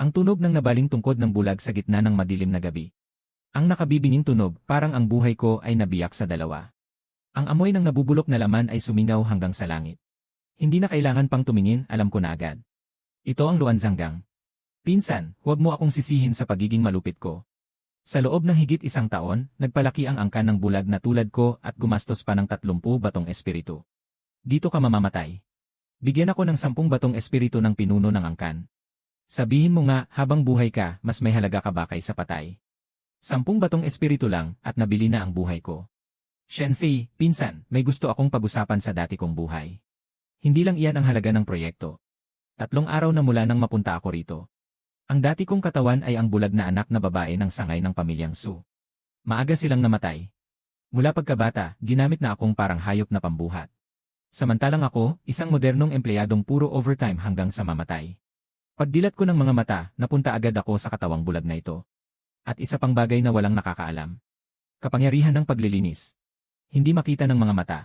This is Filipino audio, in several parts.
Ang tunog ng nabaling tungkod ng bulag sa gitna ng madilim na gabi. Ang nakabibinging tunog, parang ang buhay ko ay nabiyak sa dalawa. Ang amoy ng nabubulok na laman ay sumingaw hanggang sa langit. Hindi na kailangan pang tumingin, alam ko na agad. Ito ang Luanzanggang. Pinsan, huwag mo akong sisihin sa pagiging malupit ko. Sa loob ng higit isang taon, nagpalaki ang angkan ng bulag na tulad ko at gumastos pa ng 30 batong espiritu. Dito ka mamamatay. Bigyan ako ng 10 batong espiritu ng pinuno ng angkan. Sabihin mo nga, habang buhay ka, mas may halaga ka ba kaysa patay? 10 batong espiritu lang, at nabili na ang buhay ko. Shenfei, pinsan, may gusto akong pag-usapan sa dati kong buhay. Hindi lang iyan ang halaga ng proyekto. 3 araw na mula nang mapunta ako rito. Ang dati kong katawan ay ang bulag na anak na babae ng sangay ng pamilyang Su. Maaga silang namatay. Mula pagkabata, ginamit na akong parang hayop na pambuhat. Samantalang ako, isang modernong empleyadong puro overtime hanggang sa mamatay. Pagdilat ko ng mga mata, napunta agad ako sa katawang bulag na ito. At isa pang bagay na walang nakakaalam. Kapangyarihan ng paglilinis. Hindi makita ng mga mata.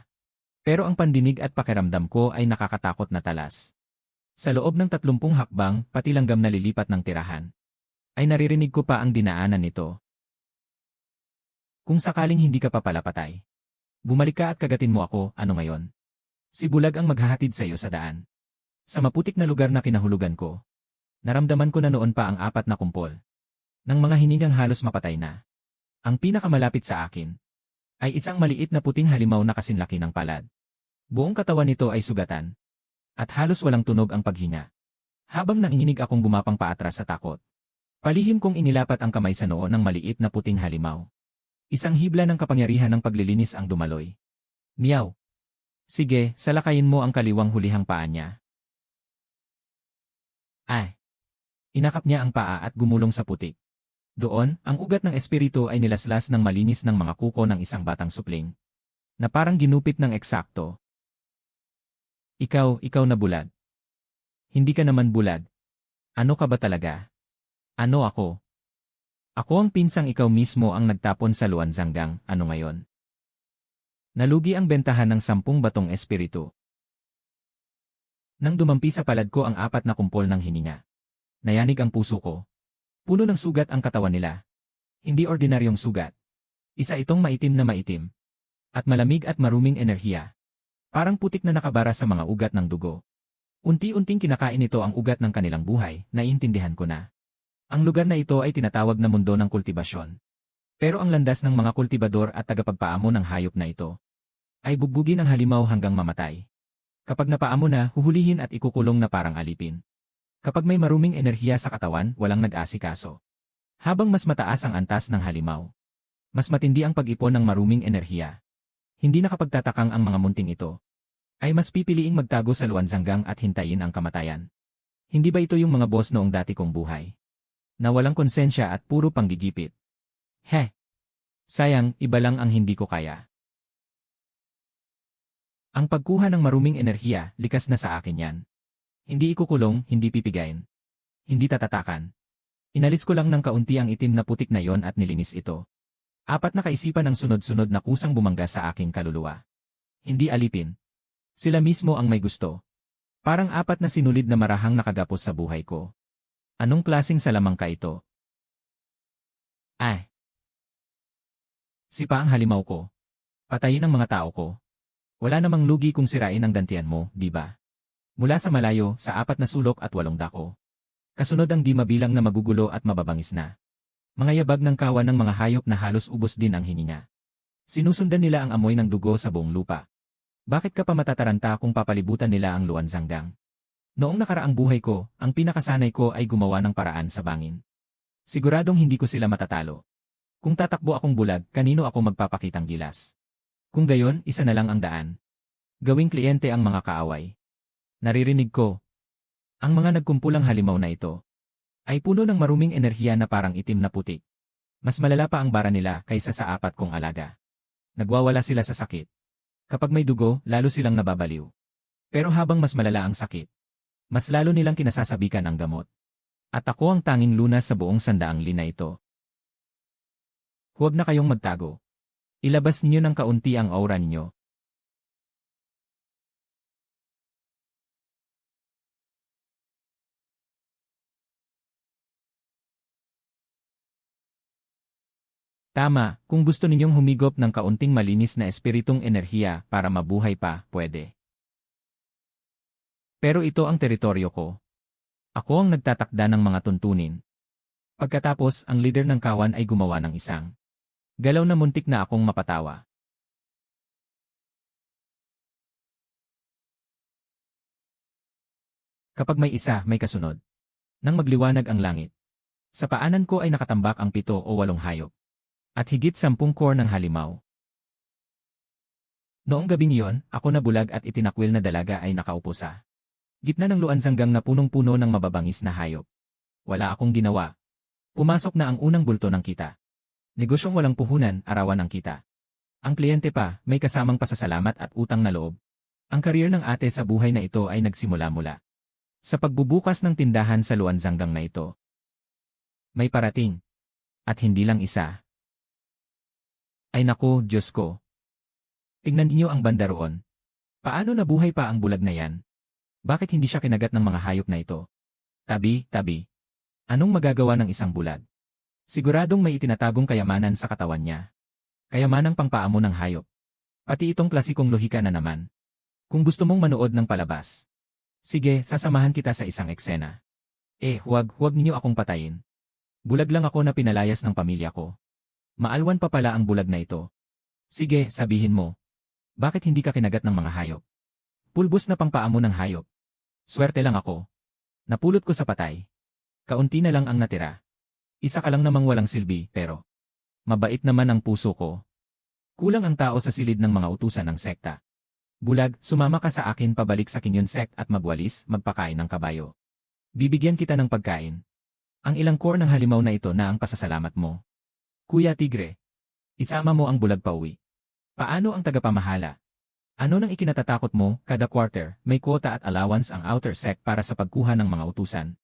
Pero ang pandinig at pakiramdam ko ay nakakatakot na talas. Sa loob ng 30 hakbang, pati langgam na lilipat ng tirahan. Ay naririnig ko pa ang dinaanan nito. Kung sakaling hindi ka pa pala patay. Bumalik ka at kagatin mo ako, ano ngayon? Si bulag ang maghahatid sa iyo sa daan. Sa maputik na lugar na kinahulugan ko. Naramdaman ko na noon pa ang 4 na kumpol. Nang mga hiningang halos mapatay na. Ang pinakamalapit sa akin ay isang maliit na puting halimaw na kasinlaki ng palad. Buong katawan nito ay sugatan. At halos walang tunog ang paghinga. Habang nanginginig akong gumapang paatras sa takot. Palihim kong inilapat ang kamay sa noo ng maliit na puting halimaw. Isang hibla ng kapangyarihan ng paglilinis ang dumaloy. Miyaw. Sige, salakayin mo ang kaliwang hulihang paa niya. Ay. Inakap niya ang paa at gumulong sa putik. Doon, ang ugat ng espiritu ay nilaslas ng malinis ng mga kuko ng isang batang supling. Na parang ginupit ng eksakto. Ikaw na bulag. Hindi ka naman bulag. Ano ka ba talaga? Ano ako? Ako ang pinsang ikaw mismo ang nagtapon sa Luanzanggang, ano ngayon? Nalugi ang bentahan ng 10 batong espiritu. Nang dumampi sa palad ko ang 4 na kumpol ng hininga. Nayanig ang puso ko. Puno ng sugat ang katawan nila. Hindi ordinaryong sugat. Isa itong maitim na maitim. At malamig at maruming enerhiya. Parang putik na nakabara sa mga ugat ng dugo. Unti-unting kinakain ito ang ugat ng kanilang buhay, naiintindihan ko na. Ang lugar na ito ay tinatawag na mundo ng kultibasyon. Pero ang landas ng mga kultibador at tagapagpaamo ng hayop na ito ay bugbugin ang halimaw hanggang mamatay. Kapag napaamo na, huhulihin at ikukulong na parang alipin. Kapag may maruming enerhiya sa katawan, walang nag-asikaso. Habang mas mataas ang antas ng halimaw, mas matindi ang pag-ipon ng maruming enerhiya. Hindi nakapagtatakang ang mga munting ito ay mas pipiliing magtago sa Luanzanggang at hintayin ang kamatayan. Hindi ba ito yung mga boss noong dati kong buhay? Na walang konsensya at puro panggigipit. Sayang, iba lang ang hindi ko kaya. Ang pagkuha ng maruming enerhiya, likas na sa akin yan. Hindi ikukulong, hindi pipigayin. Hindi tatatakan. Inalis ko lang ng kaunti ang itim na putik na yon at nilinis ito. 4 na kaisipan ng sunod-sunod na kusang bumangga sa aking kaluluwa. Hindi alipin. Sila mismo ang may gusto. Parang 4 na sinulid na marahang nakagapos sa buhay ko. Anong klaseng salamangka ito? Ay. Sipa ang halimaw ko. Patayin ang mga tao ko. Wala namang lugi kung sirain ang dantian mo, di ba? Mula sa malayo, sa 4 na sulok at 8 dako. Kasunod ang di mabilang na magugulo at mababangis na. Mga yabag ng kawan ng mga hayop na halos ubos din ang hininga. Sinusundan nila ang amoy ng dugo sa buong lupa. Bakit ka pa matataranta kung papalibutan nila ang Luanzanggang? Noong nakaraang buhay ko, ang pinakasanay ko ay gumawa ng paraan sa bangin. Siguradong hindi ko sila matatalo. Kung tatakbo akong bulag, kanino ako magpapakitang gilas? Kung gayon, isa na lang ang daan. Gawing kliyente ang mga kaaway. Naririnig ko. Ang mga nagkumpulang halimaw na ito ay puno ng maruming enerhiya na parang itim na putik. Mas malala pa ang bara nila kaysa sa 4 kong alaga. Nagwawala sila sa sakit. Kapag may dugo, lalo silang nababaliw. Pero habang mas malala ang sakit, mas lalo nilang kinasasabikan ang gamot. At ako ang tanging lunas sa buong 100 lina ito. Huwag na kayong magtago. Ilabas ninyo ng kaunti ang aura ninyo. Tama, kung gusto ninyong humigop ng kaunting malinis na espiritong enerhiya para mabuhay pa, pwede. Pero ito ang teritoryo ko. Ako ang nagtatakda ng mga tuntunin. Pagkatapos, ang leader ng kawan ay gumawa ng isang galaw na muntik na akong mapatawa. Kapag may isa, may kasunod. Nang magliwanag ang langit. Sa paanan ko ay nakatambak ang 7 o 8 hayop. At higit 10 core ng halimaw. Noong gabing iyon, ako na bulag at itinakwil na dalaga ay nakaupo sa gitna ng luansanggang na punong-puno ng mababangis na hayop. Wala akong ginawa. Pumasok na ang unang bulto ng kita. Negosyong walang puhunan, arawan ang kita. Ang kliyente pa, may kasamang pasasalamat at utang na loob. Ang karir ng ate sa buhay na ito ay nagsimula mula sa pagbubukas ng tindahan sa luansanggang na ito. May parating. At hindi lang isa. Ay naku, Diyos ko. Tingnan niyo ang banda roon. Paano nabuhay pa ang bulag na yan? Bakit hindi siya kinagat ng mga hayop na ito? Tabi. Anong magagawa ng isang bulag? Siguradong may itinatagong kayamanan sa katawan niya. Kayamanang pangpaamo ng hayop. Pati itong klasikong lohika na naman. Kung gusto mong manood ng palabas. Sige, sasamahan kita sa isang eksena. Huwag niyo akong patayin. Bulag lang ako na pinalayas ng pamilya ko. Maalwan pa pala ang bulag na ito. Sige, sabihin mo. Bakit hindi ka kinagat ng mga hayop? Pulbos na pangpaamo ng hayop. Swerte lang ako. Napulot ko sa patay. Kaunti na lang ang natira. Isa ka lang namang walang silbi, pero mabait naman ang puso ko. Kulang ang tao sa silid ng mga utusan ng sekta. Bulag, sumama ka sa akin pabalik sa Kinyon Sect at magwalis, magpakain ng kabayo. Bibigyan kita ng pagkain. Ang ilang core ng halimaw na ito na ang pasasalamat mo. Kuya Tigre, isama mo ang bulag pauwi. Paano ang tagapamahala? Ano nang ikinatatakot mo, kada quarter, may quota at allowance ang outer sect para sa pagkuha ng mga utusan.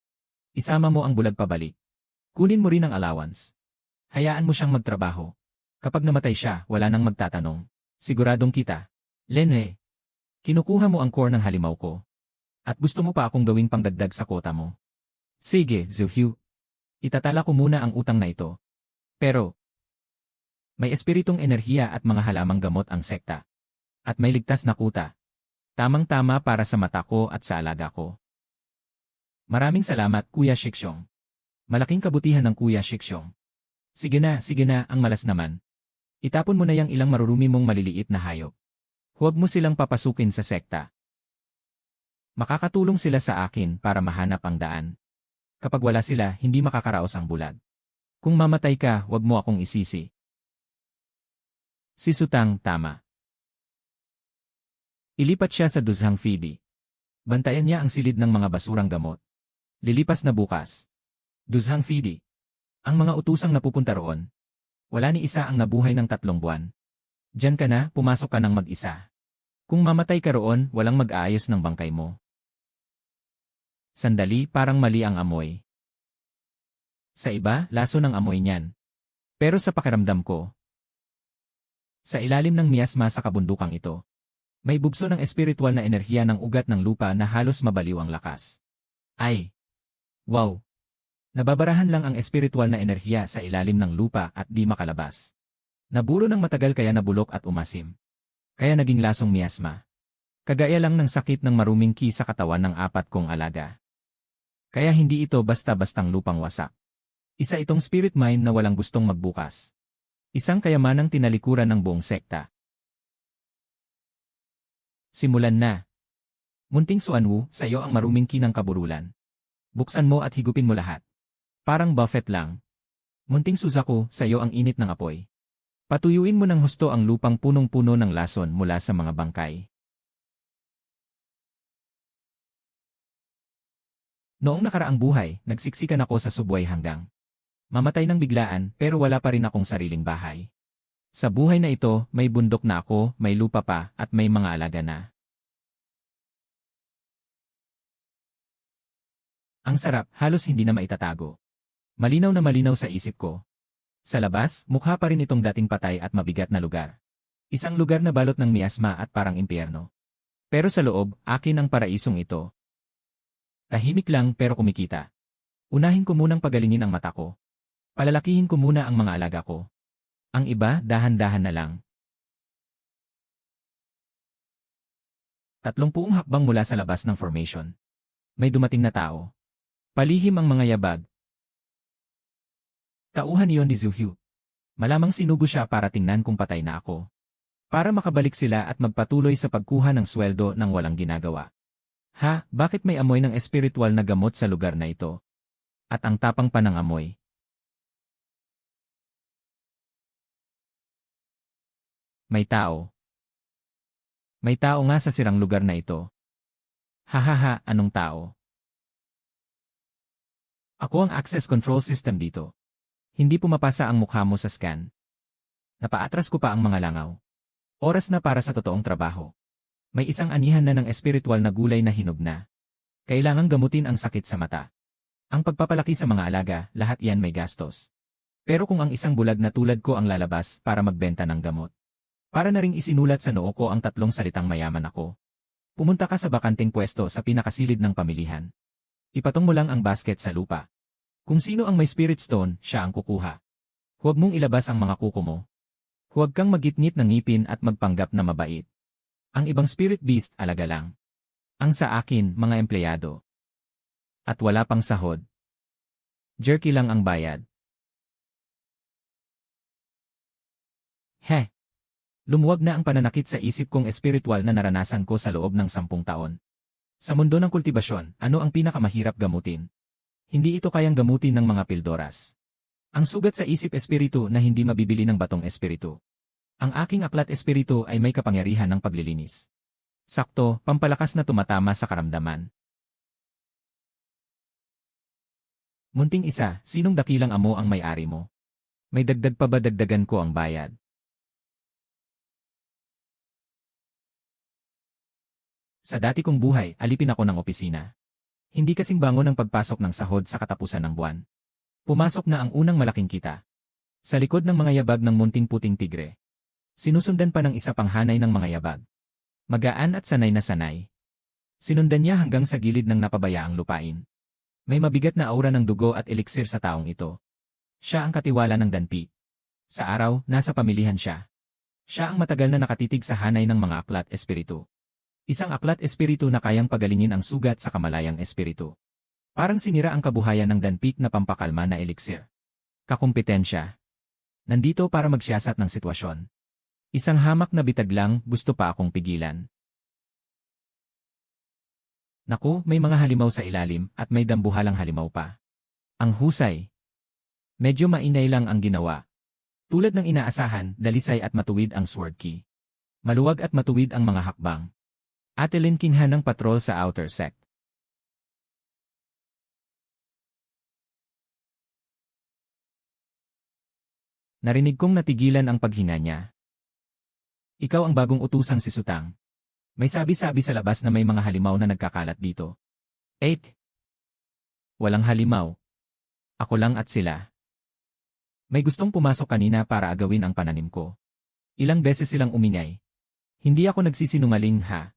Isama mo ang bulag pabalik. Kunin mo rin ang allowance. Hayaan mo siyang magtrabaho. Kapag namatay siya, wala nang magtatanong. Siguradong kita. Lene, kinukuha mo ang core ng halimaw ko. At gusto mo pa akong gawing pangdagdag sa quota mo. Sige, Zuhyu. Itatala ko muna ang utang na ito. Pero, may espiritong enerhiya at mga halamang gamot ang sekta. At may ligtas na kuta. Tamang-tama para sa mata ko at sa alaga ko. Maraming salamat, Kuya Shiksyong. Malaking kabutihan ng Kuya Shiksyong. Sige na, ang malas naman. Itapon mo na yang ilang marurumi mong maliliit na hayop. Huwag mo silang papasukin sa sekta. Makakatulong sila sa akin para mahanap ang daan. Kapag wala sila, hindi makakaraos ang bulag. Kung mamatay ka, huwag mo akong isisi. Si Sutang, tama. Ilipat siya sa Duzhang Phoebe. Bantayan niya ang silid ng mga basurang gamot. Lilipas na bukas. Duzhang Phoebe. Ang mga utusang napupunta roon. Wala ni isa ang nabuhay ng 3 buwan. Diyan ka na, pumasok ka ng mag-isa. Kung mamatay ka roon, walang mag-aayos ng bangkay mo. Sandali, parang mali ang amoy. Sa iba, laso ng amoy niyan. Pero sa pakiramdam ko, sa ilalim ng miasma sa kabundukang ito, may bugso ng espiritual na enerhiya ng ugat ng lupa na halos mabaliw ang lakas. Ay! Wow! Nababarahan lang ang espiritual na enerhiya sa ilalim ng lupa at di makalabas. Naburo ng matagal kaya nabulok at umasim. Kaya naging lasong miasma. Kagaya lang ng sakit ng maruming ki sa katawan ng 4 kong alaga. Kaya hindi ito basta-bastang lupang wasak. Isa itong spirit mine na walang gustong magbukas. Isang kayamanang tinalikuran ng buong sekta. Simulan na. Munting Suanwu, sa iyo ang maruming ki ng kaburulan. Buksan mo at higupin mo lahat. Parang buffet lang. Munting Suzaku, sa iyo ang init ng apoy. Patuyuin mo ng husto ang lupang punong-puno ng lason mula sa mga bangkay. Noong nakaraang buhay, nagsiksikan ako sa subway hanggang mamatay ng biglaan pero wala pa rin akong sariling bahay. Sa buhay na ito, may bundok na ako, may lupa pa, at may mga alaga na. Ang sarap, halos hindi na maitatago. Malinaw na malinaw sa isip ko. Sa labas, mukha pa rin itong dating patay at mabigat na lugar. Isang lugar na balot ng miasma at parang impyerno. Pero sa loob, akin ang paraisong ito. Tahimik lang pero kumikita. Unahin ko munang pagalingin ang mata ko. Palalakihin ko muna ang mga alaga ko. Ang iba, dahan-dahan na lang. 30 hakbang mula sa labas ng formation. May dumating na tao. Palihim ang mga yabag. Tauhan iyon ni Zuhyu. Malamang sinugo siya para tingnan kung patay na ako. Para makabalik sila at magpatuloy sa pagkuha ng sweldo ng walang ginagawa. Ha, bakit may amoy ng espiritual na gamot sa lugar na ito? At ang tapang pa ng amoy. May tao. May tao nga sa sirang lugar na ito. Hahaha, anong tao? Ako ang access control system dito. Hindi pumapasa ang mukha mo sa scan. Napaatras ko pa ang mga langaw. Oras na para sa totoong trabaho. May isang anihan na ng espiritual na gulay na hinog na. Kailangang gamutin ang sakit sa mata. Ang pagpapalaki sa mga alaga, lahat yan may gastos. Pero kung ang isang bulag na tulad ko ang lalabas para magbenta ng gamot. Para na ring isinulat sa noo ko ang 3 salitang mayaman ako. Pumunta ka sa bakanting pwesto sa pinakasilid ng pamilihan. Ipatong mo lang ang basket sa lupa. Kung sino ang may spirit stone, siya ang kukuha. Huwag mong ilabas ang mga kuko mo. Huwag kang magitnit ng ngipin at magpanggap na mabait. Ang ibang spirit beast, alaga lang. Ang sa akin, mga empleyado. At wala pang sahod. Jerky lang ang bayad. Heh. Lumuwag na ang pananakit sa isip kong espiritual na naranasan ko sa loob ng 10 taon. Sa mundo ng kultibasyon, ano ang pinakamahirap gamutin? Hindi ito kayang gamutin ng mga pildoras. Ang sugat sa isip espiritu na hindi mabibili ng batong espiritu. Ang aking aklat espiritu ay may kapangyarihan ng paglilinis. Sakto, pampalakas na tumatama sa karamdaman. Munting isa, sinong dakilang amo ang may-ari mo? May dagdag pa ba dagdagan ko ang bayad? Sa dati kong buhay, alipin ako ng opisina. Hindi kasing bango ng pagpasok ng sahod sa katapusan ng buwan. Pumasok na ang unang malaking kita. Sa likod ng mga yabag ng munting puting tigre. Sinusundan pa ng isa pang hanay ng mga yabag. Magaan at sanay na sanay. Sinundan niya hanggang sa gilid ng napabayaang lupain. May mabigat na aura ng dugo at eliksir sa taong ito. Siya ang katiwala ng danpi. Sa araw, nasa pamilihan siya. Siya ang matagal na nakatitig sa hanay ng mga aklat espiritu. Isang aklat espiritu na kayang pagalingin ang sugat sa kamalayang espiritu. Parang sinira ang kabuhayan ng danpik na pampakalma na eliksir. Kakumpetensya. Nandito para magsiyasat ng sitwasyon. Isang hamak na bitag lang, gusto pa akong pigilan. Naku, may mga halimaw sa ilalim at may dambuhalang halimaw pa. Ang husay. Medyo mainay lang ang ginawa. Tulad ng inaasahan, dalisay at matuwid ang sword key. Maluwag at matuwid ang mga hakbang. Atelinkinhan ng patrol sa outer sect. Narinig kong natigilan ang paghinga niya. Ikaw ang bagong utusang si Sutang. May sabi-sabi sa labas na may mga halimaw na nagkakalat dito. 8. Walang halimaw. Ako lang at sila. May gustong pumasok kanina para agawin ang pananim ko. Ilang beses silang umingay. Hindi ako nagsisinungaling ha.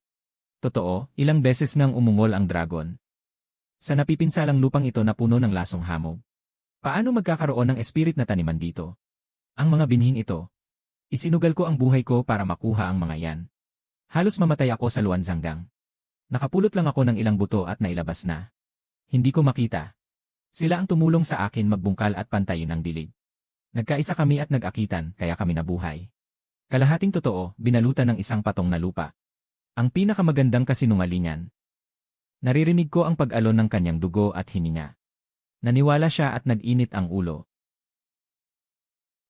Totoo, ilang beses nang umungol ang dragon. Sa napipinsalang lupang ito na puno ng lasong hamog. Paano magkakaroon ng espirit na taniman dito? Ang mga binhing ito. Isinugal ko ang buhay ko para makuha ang mga yan. Halos mamatay ako sa luwansanggang. Nakapulot lang ako ng ilang buto at nailabas na. Hindi ko makita. Sila ang tumulong sa akin magbungkal at pantayin ang dilig. Nagkaisa kami at nag-akitan, kaya kami nabuhay. Kalahating totoo, binalutan ng isang patong na lupa. Ang pinakamagandang kasinungalingan. Naririnig ko ang pag-alon ng kanyang dugo at hininga. Naniwala siya at nag-init ang ulo.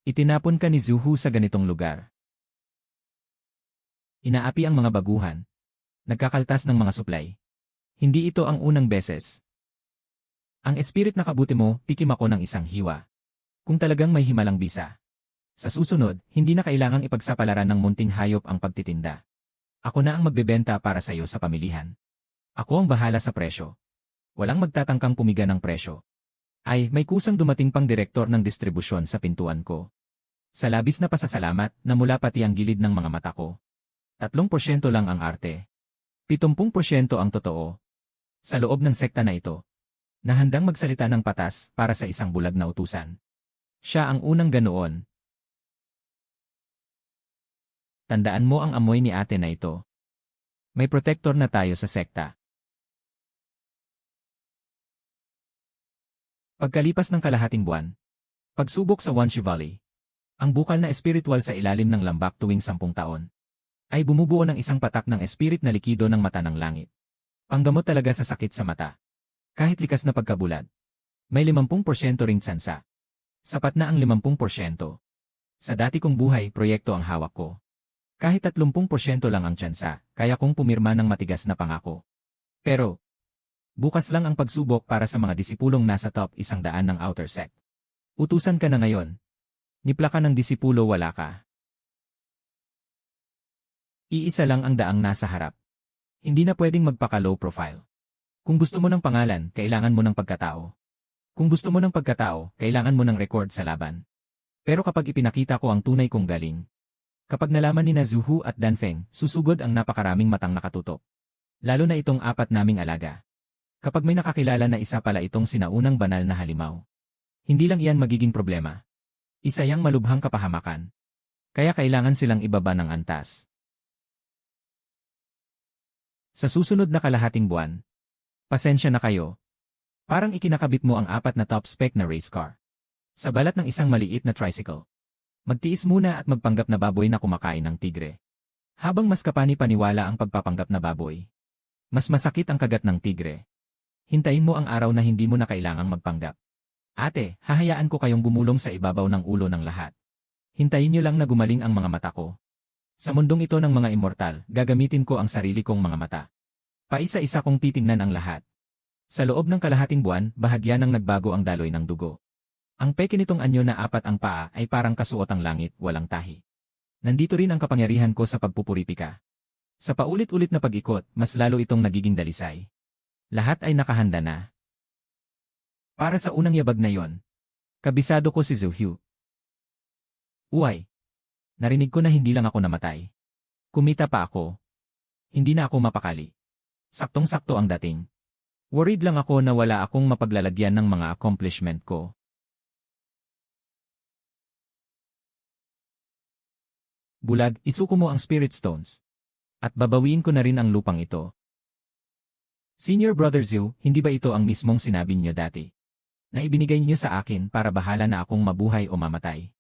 Itinapon ka ni Zuhu sa ganitong lugar. Inaapi ang mga baguhan. Nagkakaltas ng mga supply. Hindi ito ang unang beses. Ang espirit na kabuti mo, tikim ako ng isang hiwa. Kung talagang may himalang bisa. Sa susunod, hindi na kailangang ipagsapalaran ng munting hayop ang pagtitinda. Ako na ang magbebenta para sa iyo sa pamilihan. Ako ang bahala sa presyo. Walang magtatangkang pumiga ng presyo. Ay, may kusang dumating pang direktor ng distribusyon sa pintuan ko. Sa labis na pasasalamat, namula pati ang gilid ng mga mata ko. 3% lang ang arte. 70% ang totoo. Sa loob ng sekta na ito, na handang magsalita ng patas para sa isang bulag na utusan. Siya ang unang ganoon. Tandaan mo ang amoy ni ate na ito. May protector na tayo sa sekta. Pagkalipas ng kalahating buwan, pagsubok sa Wanshi Valley, ang bukal na espiritual sa ilalim ng lambak tuwing 10 taon, ay bumubuo ng isang patak ng espirit na likido ng mata ng langit. Panggamot talaga sa sakit sa mata. Kahit likas na pagkabulad, may 50% ring tsansa. Sapat na ang 50%. Sa dati kong buhay, proyekto ang hawak ko. Kahit 30% lang ang tsansa, kaya kong pumirma ng matigas na pangako. Pero, bukas lang ang pagsubok para sa mga disipulong nasa top 100 ng outer sect. Utusan ka na ngayon. Nipla ka ng disipulo, wala ka. Iisa lang ang daang nasa harap. Hindi na pwedeng magpaka-low profile. Kung gusto mo ng pangalan, kailangan mo ng pagkatao. Kung gusto mo ng pagkatao, kailangan mo ng record sa laban. Pero kapag ipinakita ko ang tunay kong galing, kapag nalaman ni na Zuhu at Danfeng, susugod ang napakaraming matang nakatutok. Lalo na itong 4 naming alaga. Kapag may nakakilala na isa pala itong sinaunang banal na halimaw, hindi lang iyan magiging problema. Isa yang malubhang kapahamakan. Kaya kailangan silang ibaba ng antas. Sa susunod na kalahating buwan, pasensya na kayo. Parang ikinakabit mo ang 4 na top spec na race car sa balat ng isang maliit na tricycle. Magtiis muna at magpanggap na baboy na kumakain ng tigre. Habang mas kapani-paniwala ang pagpapanggap na baboy, mas masakit ang kagat ng tigre. Hintayin mo ang araw na hindi mo na kailangang magpanggap. Ate, hahayaan ko kayong bumulong sa ibabaw ng ulo ng lahat. Hintayin niyo lang na gumaling ang mga mata ko. Sa mundong ito ng mga immortal, gagamitin ko ang sarili kong mga mata. Paisa-isa kong titingnan ang lahat. Sa loob ng kalahating buwan, bahagya nang nagbago ang daloy ng dugo. Ang peke nitong anyo na 4 ang paa ay parang kasuotang langit, walang tahi. Nandito rin ang kapangyarihan ko sa pagpupuripika. Sa paulit-ulit na pag-ikot, mas lalo itong nagiging dalisay. Lahat ay nakahanda na. Para sa unang yabag na yon, kabisado ko si Zuhyu. Uy! Narinig ko na hindi lang ako namatay. Kumita pa ako. Hindi na ako mapakali. Saktong-sakto ang dating. Worried lang ako na wala akong mapaglalagyan ng mga accomplishment ko. Bulag, isuko mo ang spirit stones. At babawiin ko na rin ang lupang ito. Senior Brother Zhu, hindi ba ito ang mismong sinabi niyo dati? Na ibinigay niyo sa akin para bahala na akong mabuhay o mamatay.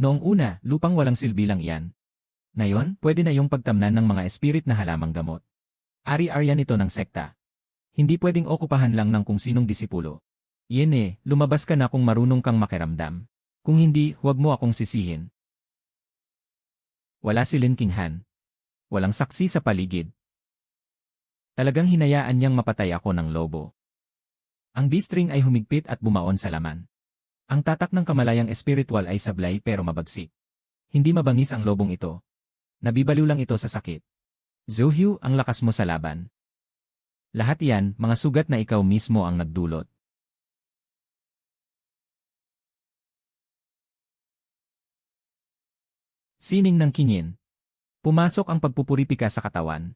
Noong una, lupang walang silbi lang iyan. Ngayon, pwede na yung pagtamnan ng mga espirit na halamang gamot. Ari-arian ito ng sekta. Hindi pwedeng okupahan lang ng kung sinong disipulo. Iyan lumabas ka na kung marunong kang makiramdam. Kung hindi, huwag mo akong sisihin. Wala si Lin Qinghan. Walang saksi sa paligid. Talagang hinayaan niyang mapatay ako ng lobo. Ang B-string ay humigpit at bumaon sa laman. Ang tatak ng kamalayang espiritual ay sablay pero mabagsik. Hindi mabangis ang lobong ito. Nabibaliw lang ito sa sakit. Zuhyu, ang lakas mo sa laban. Lahat iyan, mga sugat na ikaw mismo ang nagdulot. Sining ng kinyin. Pumasok ang pagpupuripika sa katawan.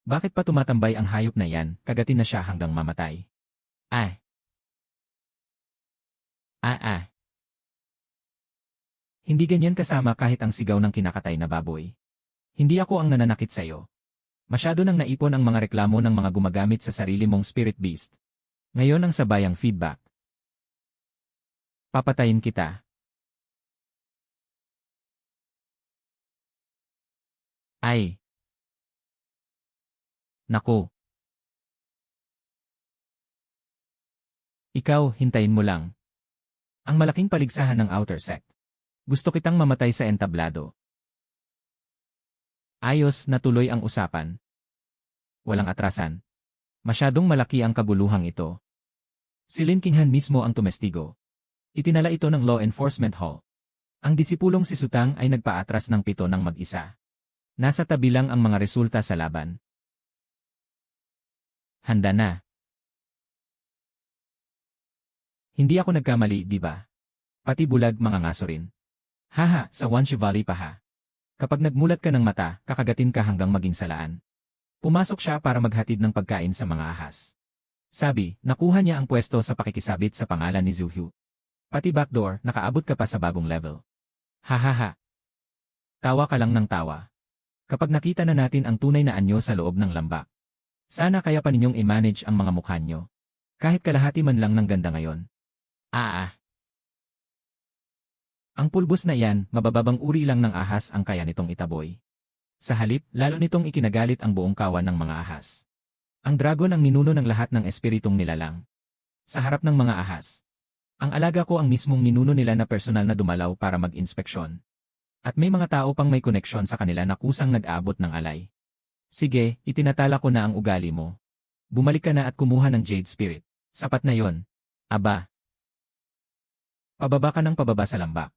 Bakit pa tumatambay ang hayop na yan, kagatin na siya hanggang mamatay? Hindi ganyan kasama kahit ang sigaw ng kinakatay na baboy. Hindi ako ang nananakit sa'yo. Masyado nang naipon ang mga reklamo ng mga gumagamit sa sarili mong spirit beast. Ngayon ang sabayang feedback. Papatayin kita. Naku. Ikaw, hintayin mo lang. Ang malaking paligsahan ng outer sect. Gusto kitang mamatay sa entablado. Ayos, natuloy ang usapan. Walang atrasan. Masyadong malaki ang kaguluhang ito. Si Lin Qinghan mismo ang tumestigo. Itinala ito ng Law Enforcement Hall. Ang disipulong si Sutang ay nagpaatras ng 7 ng mag-isa. Nasa tabi lang ang mga resulta sa laban. Handa na. Hindi ako nagkamali, di ba? Pati bulag mga ngaso rin. Haha, sa Wanshi Valley pa ha. Kapag nagmulat ka ng mata, kakagatin ka hanggang maging salaan. Pumasok siya para maghatid ng pagkain sa mga ahas. Sabi, nakuha niya ang pwesto sa pakikisabit sa pangalan ni Zuhyu. Pati backdoor, nakaabot ka pa sa bagong level. Hahaha. Tawa ka lang ng tawa. Kapag nakita na natin ang tunay na anyo sa loob ng lambak. Sana kaya pa ninyong i-manage ang mga mukha nyo. Kahit kalahati man lang ng ganda ngayon. Ang pulbos na iyan, mabababang uri lang ng ahas ang kaya nitong itaboy. Sa halip, lalo nitong ikinagalit ang buong kawan ng mga ahas. Ang dragon ang ninuno ng lahat ng espiritong nilalang. Sa harap ng mga ahas. Ang alaga ko ang mismong ninuno nila na personal na dumalaw para mag-inspeksyon. At may mga tao pang may koneksyon sa kanila na kusang nag-aabot ng alay. Sige, itinatala ko na ang ugali mo. Bumalik ka na at kumuha ng Jade Spirit. Sapat na yon. Aba. Pababa ka ng pababa sa lambak.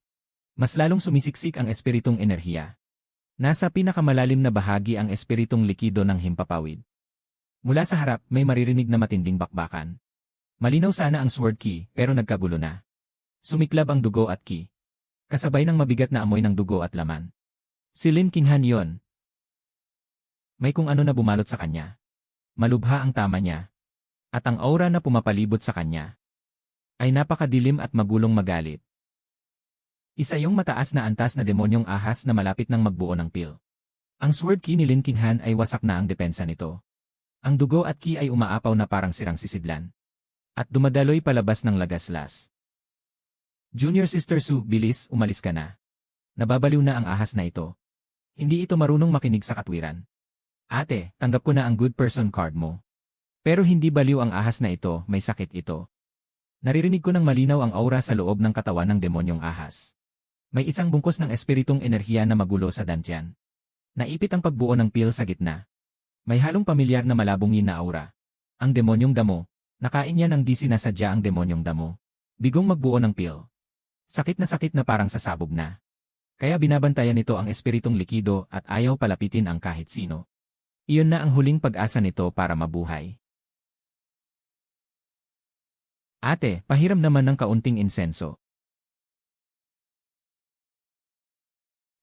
Mas lalong sumisiksik ang espiritong enerhiya. Nasa pinakamalalim na bahagi ang espiritong likido ng himpapawid. Mula sa harap, may maririnig na matinding bakbakan. Malinaw sana ang sword key, pero nagkagulo na. Sumiklab ang dugo at key. Kasabay ng mabigat na amoy ng dugo at laman. Si Lin Qinghan yon. May kung ano na bumalot sa kanya. Malubha ang tama niya. At ang aura na pumapalibot sa kanya ay napakadilim at magulong magalit. Isa yung mataas na antas na demonyong ahas na malapit ng magbuo ng pil. Ang sword key ni Lin Qinghan ay wasak na ang depensa nito. Ang dugo at key ay umaapaw na parang sirang sisidlan. At dumadaloy palabas ng lagaslas. Junior Sister Su, bilis, umalis ka na. Nababaliw na ang ahas na ito. Hindi ito marunong makinig sa katwiran. Ate, tanggap ko na ang good person card mo. Pero hindi baliw ang ahas na ito, may sakit ito. Naririnig ko ng malinaw ang aura sa loob ng katawan ng demonyong ahas. May isang bungkos ng espiritong enerhiya na magulo sa dantian. Naipit ang pagbuo ng pil sa gitna. May halong pamilyar na malabungin na aura. Ang demonyong damo. Nakain niya ng di sinasadya ang demonyong damo. Bigong magbuo ng pil. Sakit na parang sasabog na. Kaya binabantayan nito ang espiritong likido at ayaw palapitin ang kahit sino. Iyon na ang huling pag-asa nito para mabuhay. Ate, pahiram naman ng kaunting insenso.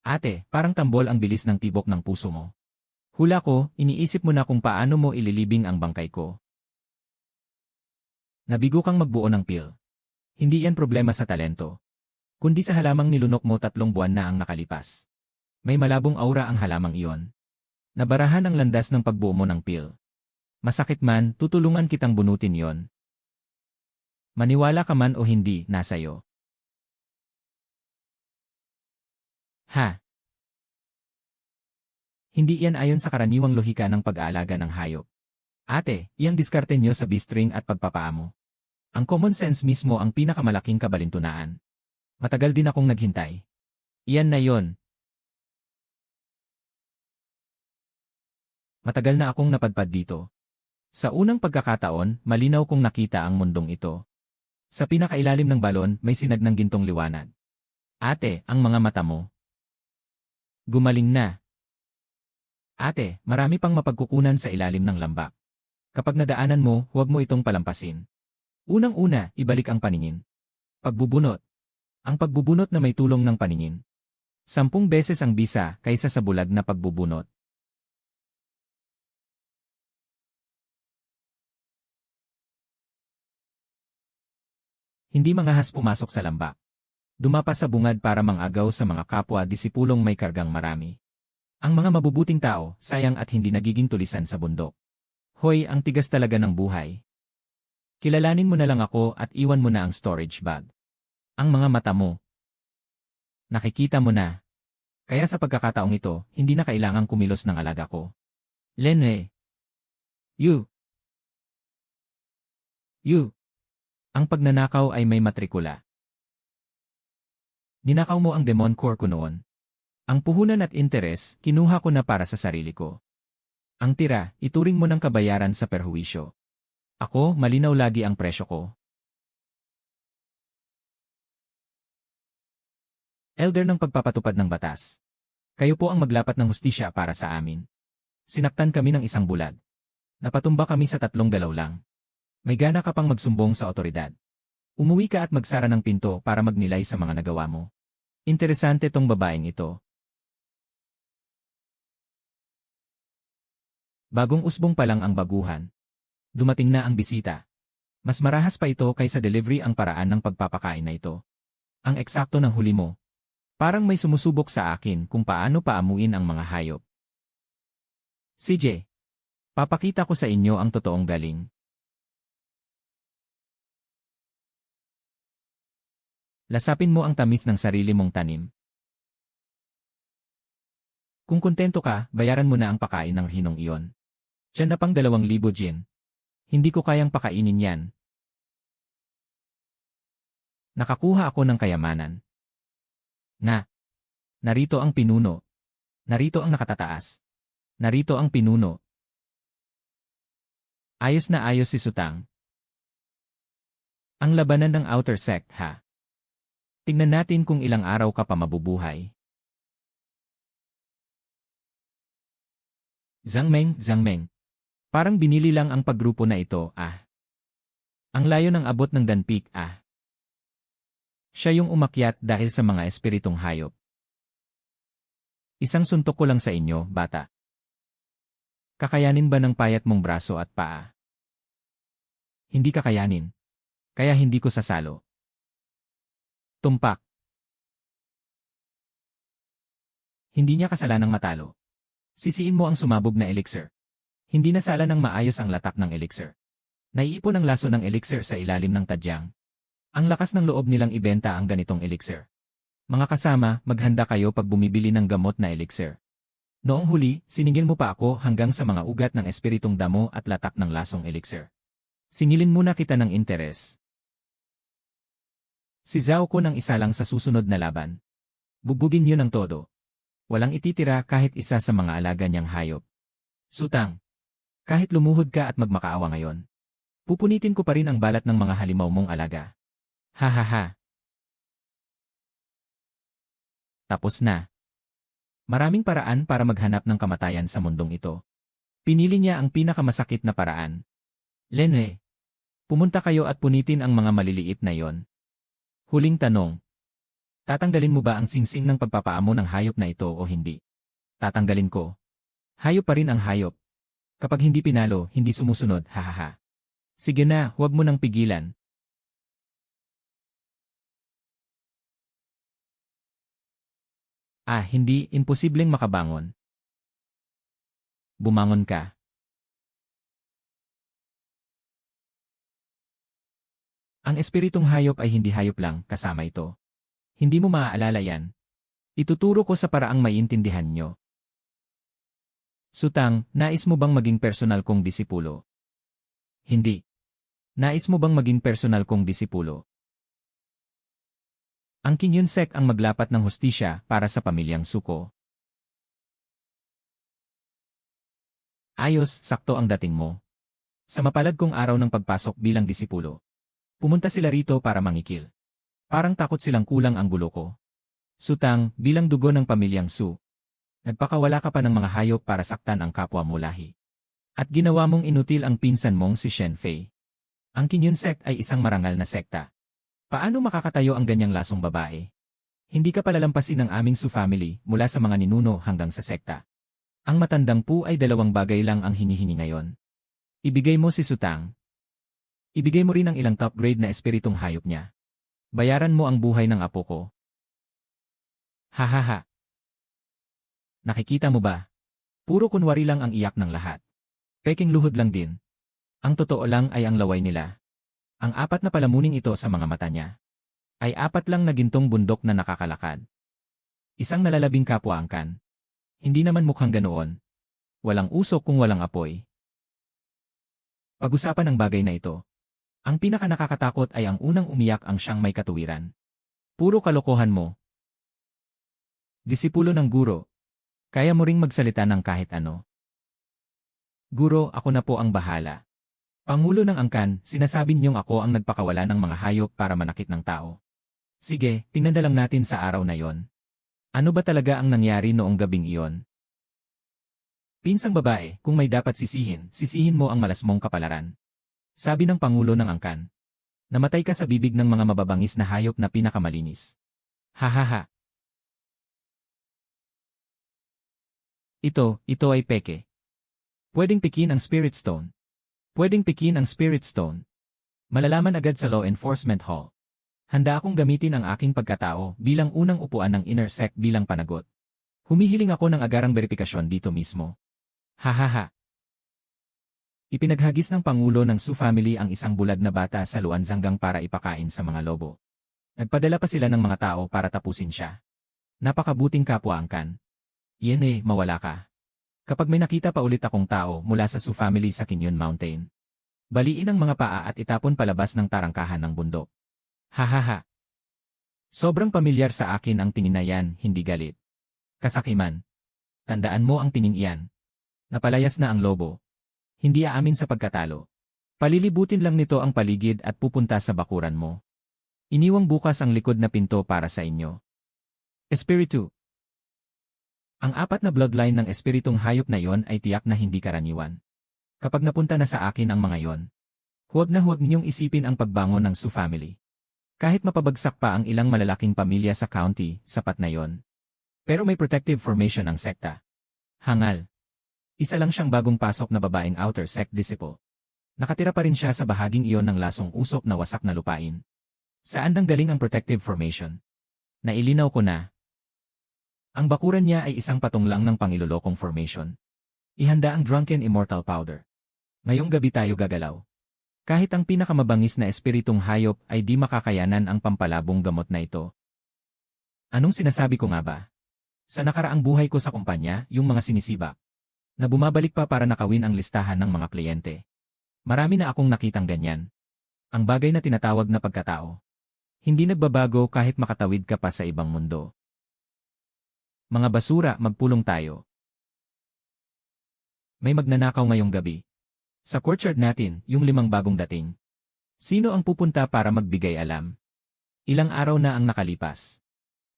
Ate, parang tambol ang bilis ng tibok ng puso mo. Hula ko, iniisip mo na kung paano mo ililibing ang bangkay ko. Nabigo kang magbuo ng pil. Hindi yan problema sa talento. Kundi sa halamang nilunok mo 3 buwan na ang nakalipas. May malabong aura ang halamang iyon. Nabarahan ang landas ng pagbuo mo ng pil. Masakit man, tutulungan kitang bunutin yon. Maniwala ka man o hindi, nasayo. Ha? Hindi yan ayon sa karaniwang lohika ng pag-aalaga ng hayop. Ate, iyang diskarte niyo sa bistring at pagpapaamo. Ang common sense mismo ang pinakamalaking kabalintunaan. Matagal din akong naghintay. Iyan na yon. Matagal na akong napadpad dito. Sa unang pagkakataon, malinaw kong nakita ang mundong ito. Sa pinakailalim ng balon, may sinag ng gintong liwanag. Ate, ang mga mata mo. Gumaling na. Ate, marami pang mapagkukunan sa ilalim ng lambak. Kapag nadaanan mo, huwag mo itong palampasin. Unang-una, ibalik ang paningin. Pagbubunot. Ang pagbubunot na may tulong ng paningin. 10 beses ang bisa kaysa sa bulag na pagbubunot. Hindi mangahas pumasok sa lambak. Dumapa sa bungad para mangagaw sa mga kapwa-disipulong may kargang marami. Ang mga mabubuting tao, sayang at hindi nagiging tulisan sa bundok. Hoy, ang tigas talaga ng buhay. Kilalanin mo na lang ako at iwan mo na ang storage bag. Ang mga mata mo. Nakikita mo na. Kaya sa pagkakataong ito, hindi na kailangang kumilos ng alaga ko. Lene. You. Ang pagnanakaw ay may matrikula. Ninakaw mo ang demon core ko noon. Ang puhunan at interes, kinuha ko na para sa sarili ko. Ang tira, ituring mo ng kabayaran sa perhuwisyo. Ako, malinaw lagi ang presyo ko. Elder ng pagpapatupad ng batas. Kayo po ang maglapat ng hustisya para sa amin. Sinaktan kami ng 1 bulag. Napatumba kami sa 3 galaw lang. May gana ka pang magsumbong sa otoridad. Umuwi ka at magsara ng pinto para magnilay sa mga nagawa mo. Interesante tong babaeng ito. Bagong usbong pa lang ang baguhan. Dumating na ang bisita. Mas marahas pa ito kaysa delivery ang paraan ng pagpapakain na ito. Ang eksakto ng huli mo. Parang may sumusubok sa akin kung paano paamuin ang mga hayop. CJ, papakita ko sa inyo ang totoong galing. Lasapin mo ang tamis ng sarili mong tanim. Kung kontento ka, bayaran mo na ang pakain ng hinong iyon. Tiyan na pang 2,000 yen. Hindi ko kayang pakainin yan. Nakakuha ako ng kayamanan. Narito ang pinuno. Narito ang nakatataas. Narito ang pinuno. Ayos na ayos si Sutang. Ang labanan ng outer sect, ha? Tingnan natin kung ilang araw ka pa mabubuhay. Zhangmeng. Parang binili lang ang paggrupo na ito, ah. Ang layo ng abot ng danpik, ah. Siya yung umakyat dahil sa mga espiritong hayop. Isang suntok ko lang sa inyo, bata. Kakayanin ba ng payat mong braso at paa? Hindi kakayanin. Kaya hindi ko sasalo. Tumpak. Hindi niya kasalanang matalo. Sisiin mo ang sumabog na elixir. Hindi nasala ng maayos ang latak ng elixir. Naiipon ang laso ng elixir sa ilalim ng tadyang. Ang lakas ng loob nilang ibenta ang ganitong elixir. Mga kasama, maghanda kayo pag bumibili ng gamot na elixir. Noong huli, siningil mo pa ako hanggang sa mga ugat ng espiritong damo at latak ng lasong elixir. Singilin muna kita ng interes. Si Zhao ko ng isa lang sa susunod na laban. Bubugin niyo ng todo. Walang ititira kahit isa sa mga alaga niyang hayop. Sutang. Kahit lumuhod ka at magmakaawa ngayon. Pupunitin ko pa rin ang balat ng mga halimaw mong alaga. Ha. Tapos na. Maraming paraan para maghanap ng kamatayan sa mundong ito. Pinili niya ang pinakamasakit na paraan. Lene, pumunta kayo at punitin ang mga maliliit na yon. Huling tanong. Tatanggalin mo ba ang singsing ng pagpapaamo ng hayop na ito o hindi? Tatanggalin ko. Hayop pa rin ang hayop. Kapag hindi pinalo, hindi sumusunod, hahaha. Sige na, huwag mo nang pigilan. Hindi, imposibleng makabangon. Bumangon ka. Ang espiritong hayop ay hindi hayop lang, kasama ito. Hindi mo maaalala yan. Ituturo ko sa paraang maiintindihan nyo. Sutang, nais mo bang maging personal kong disipulo? Hindi. Nais mo bang maging personal kong disipulo? Ang Kinyunsek ang maglapat ng hustisya para sa pamilyang Suko. Ayos, sakto ang dating mo. Sa mapalad kong araw ng pagpasok bilang disipulo. Pumunta sila rito para mangikil. Parang takot silang kulang ang gulo ko. Sutang, bilang dugo ng pamilyang Su. Nagpakawala ka pa ng mga hayop para saktan ang kapwa mo lahi. At ginawa mong inutil ang pinsan mong si Shen Fei. Ang Kinyunsek ay isang marangal na sekta. Paano makakatayo ang ganyang lasong babae? Hindi ka palalampasin ng aming Su family mula sa mga ninuno hanggang sa sekta. Ang matandang po ay 2 bagay lang ang hinihingi ngayon. Ibigay mo si Sutang. Ibigay mo rin ang ilang top grade na espiritong hayop niya. Bayaran mo ang buhay ng apo ko. Hahaha. Nakikita mo ba? Puro kunwari lang ang iyak ng lahat. Peking luhod lang din. Ang totoo lang ay ang laway nila. Ang 4 na palamuning ito sa mga mata niya ay 4 lang na gintong bundok na nakakalakad. Isang nalalabing kapwa angkan. Hindi naman mukhang ganoon. Walang usok kung walang apoy. Pag-usapan ang bagay na ito. Ang pinakanakakatakot ay ang unang umiyak ang siyang may katuwiran. Puro kalokohan mo. Disipulo ng guro. Kaya mo ring magsalita ng kahit ano. Guro, ako na po ang bahala. Pangulo ng angkan, sinasabi niyong ako ang nagpakawala ng mga hayop para manakit ng tao. Sige, tingnan na lang natin sa araw na yon. Ano ba talaga ang nangyari noong gabing iyon? Pinsang babae, kung may dapat sisihin, sisihin mo ang malas mong kapalaran. Sabi ng Pangulo ng angkan. Namatay ka sa bibig ng mga mababangis na hayop na pinakamalinis. Hahaha. Ito ay peke. Pwedeng pikin ang Spirit Stone. Pwedeng pikin ang Spirit Stone. Malalaman agad sa Law Enforcement Hall. Handa akong gamitin ang aking pagkatao bilang unang upuan ng inner sect bilang panagot. Humihiling ako ng agarang beripikasyon dito mismo. Hahaha. Ipinaghagis ng Pangulo ng Su family ang isang bulag na bata sa luanzanggang para ipakain sa mga lobo. Nagpadala pa sila ng mga tao para tapusin siya. Napakabuting kapwa angkan. Yan mawala ka. Kapag may nakita pa ulit akong tao mula sa Su family sa Kinyon Mountain, baliin ang mga paa at itapon palabas ng tarangkahan ng bundok. Hahaha. Sobrang pamilyar sa akin ang tingin na yan, hindi galit. Kasakiman. Tandaan mo ang tingin iyan. Napalayas na ang lobo. Hindi aamin sa pagkatalo. Palilibutin lang nito ang paligid at pupunta sa bakuran mo. Iniwang bukas ang likod na pinto para sa inyo. Espiritu. Ang apat na bloodline ng espiritong hayop na iyon ay tiyak na hindi karaniwan. Kapag napunta na sa akin ang mga iyon, huwag ninyong isipin ang pagbangon ng Su family. Kahit mapabagsak pa ang ilang malalaking pamilya sa county, sapat na iyon. Pero may protective formation ang sekta. Hangal. Isa lang siyang bagong pasok na babaeng outer sect disciple. Nakatira pa rin siya sa bahaging iyon ng lasong usok na wasak na lupain. Saan nang galing ang protective formation? Nailinaw ko na. Ang bakuran niya ay isang patong lang ng pangilolokong formation. Ihanda ang drunken immortal powder. Ngayong gabi tayo gagalaw. Kahit ang pinakamabangis na espiritong hayop ay di makakayanan ang pampalabong gamot na ito. Anong sinasabi ko nga ba? Sa nakaraang buhay ko sa kumpanya, yung mga sinisibak na bumabalik pa para nakawin ang listahan ng mga kliyente. Marami na akong nakitang ganyan. Ang bagay na tinatawag na pagkatao. Hindi nagbabago kahit makatawid ka pa sa ibang mundo. Mga basura, magpulong tayo. May magnanakaw ngayong gabi. Sa courtyard natin, yung 5 bagong dating. Sino ang pupunta para magbigay alam? Ilang araw na ang nakalipas.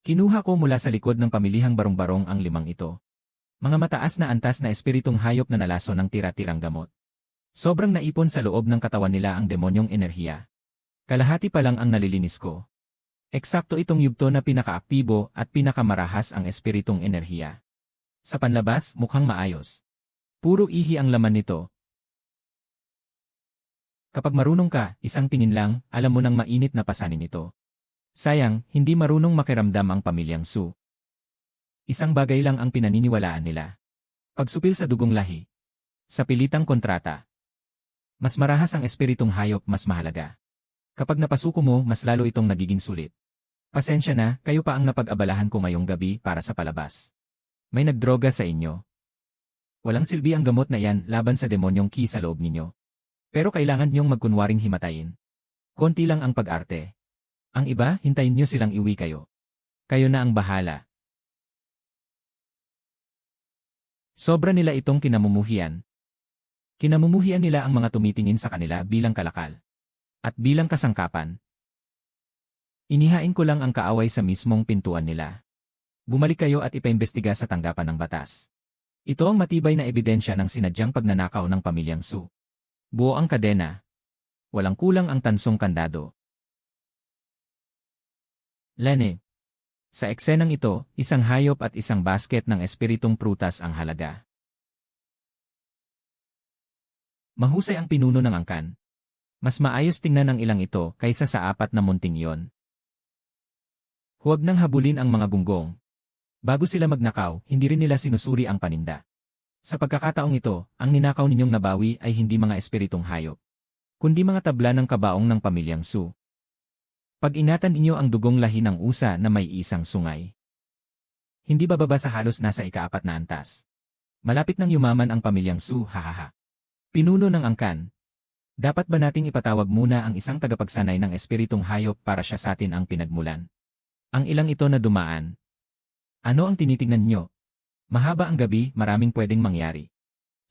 Kinuha ko mula sa likod ng pamilihang barong-barong ang 5 ito. Mga mataas na antas na espiritong hayop na nalaso ng tira-tirang gamot. Sobrang naipon sa loob ng katawan nila ang demonyong enerhiya. Kalahati pa lang ang nalilinis ko. Eksakto itong yugto na pinakaaktibo at pinakamarahas ang espiritong enerhiya. Sa panlabas, mukhang maayos. Puro ihi ang laman nito. Kapag marunong ka, isang tingin lang, alam mo nang mainit na pasanin ito. Sayang, hindi marunong makiramdam ang pamilyang Su. Isang bagay lang ang pinaniniwalaan nila. Pagsupil sa dugong lahi. Sa pilitang kontrata. Mas marahas ang espiritong hayop, mas mahalaga. Kapag napasuko mo, mas lalo itong nagiging sulit. Pasensya na, kayo pa ang napag-abalahan ko ngayong gabi para sa palabas. May nagdroga sa inyo. Walang silbi ang gamot na yan laban sa demonyong ki sa loob ninyo. Pero kailangan niyong magkunwaring himatayin. Konti lang ang pag-arte. Ang iba, hintayin niyo silang iwi kayo. Kayo na ang bahala. Sobra nila itong kinamumuhian. Kinamumuhian nila ang mga tumitingin sa kanila bilang kalakal. At bilang kasangkapan. Inihain ko lang ang kaaway sa mismong pintuan nila. Bumalik kayo at ipaimbestiga sa tanggapan ng batas. Ito ang matibay na ebidensya ng sinadyang pagnanakaw ng pamilyang Su. Buo ang kadena. Walang kulang ang tansong kandado. Lene. Sa eksenang ito, isang hayop at isang basket ng espiritong prutas ang halaga. Mahusay ang pinuno ng angkan. Mas maayos tingnan ang ilang ito kaysa sa 4 na munting iyon. Huwag nang habulin ang mga gunggong. Bago sila magnakaw, hindi rin nila sinusuri ang paninda. Sa pagkakataong ito, ang ninakaw ninyong nabawi ay hindi mga espiritong hayop, kundi mga tabla ng kabaong ng pamilyang Su. Pag-ingatan ninyo ang dugong lahi ng usa na may isang sungay. Hindi bababa sa halos nasa ika-4 na antas. Malapit nang yumaman ang pamilyang Su, hahaha. Pinuno ng angkan. Dapat ba nating ipatawag muna ang isang tagapagsanay ng espiritong hayop para siya sa atin ang pinagmulan? Ang ilang ito na dumaan. Ano ang tinitingnan nyo? Mahaba ang gabi, maraming pwedeng mangyari.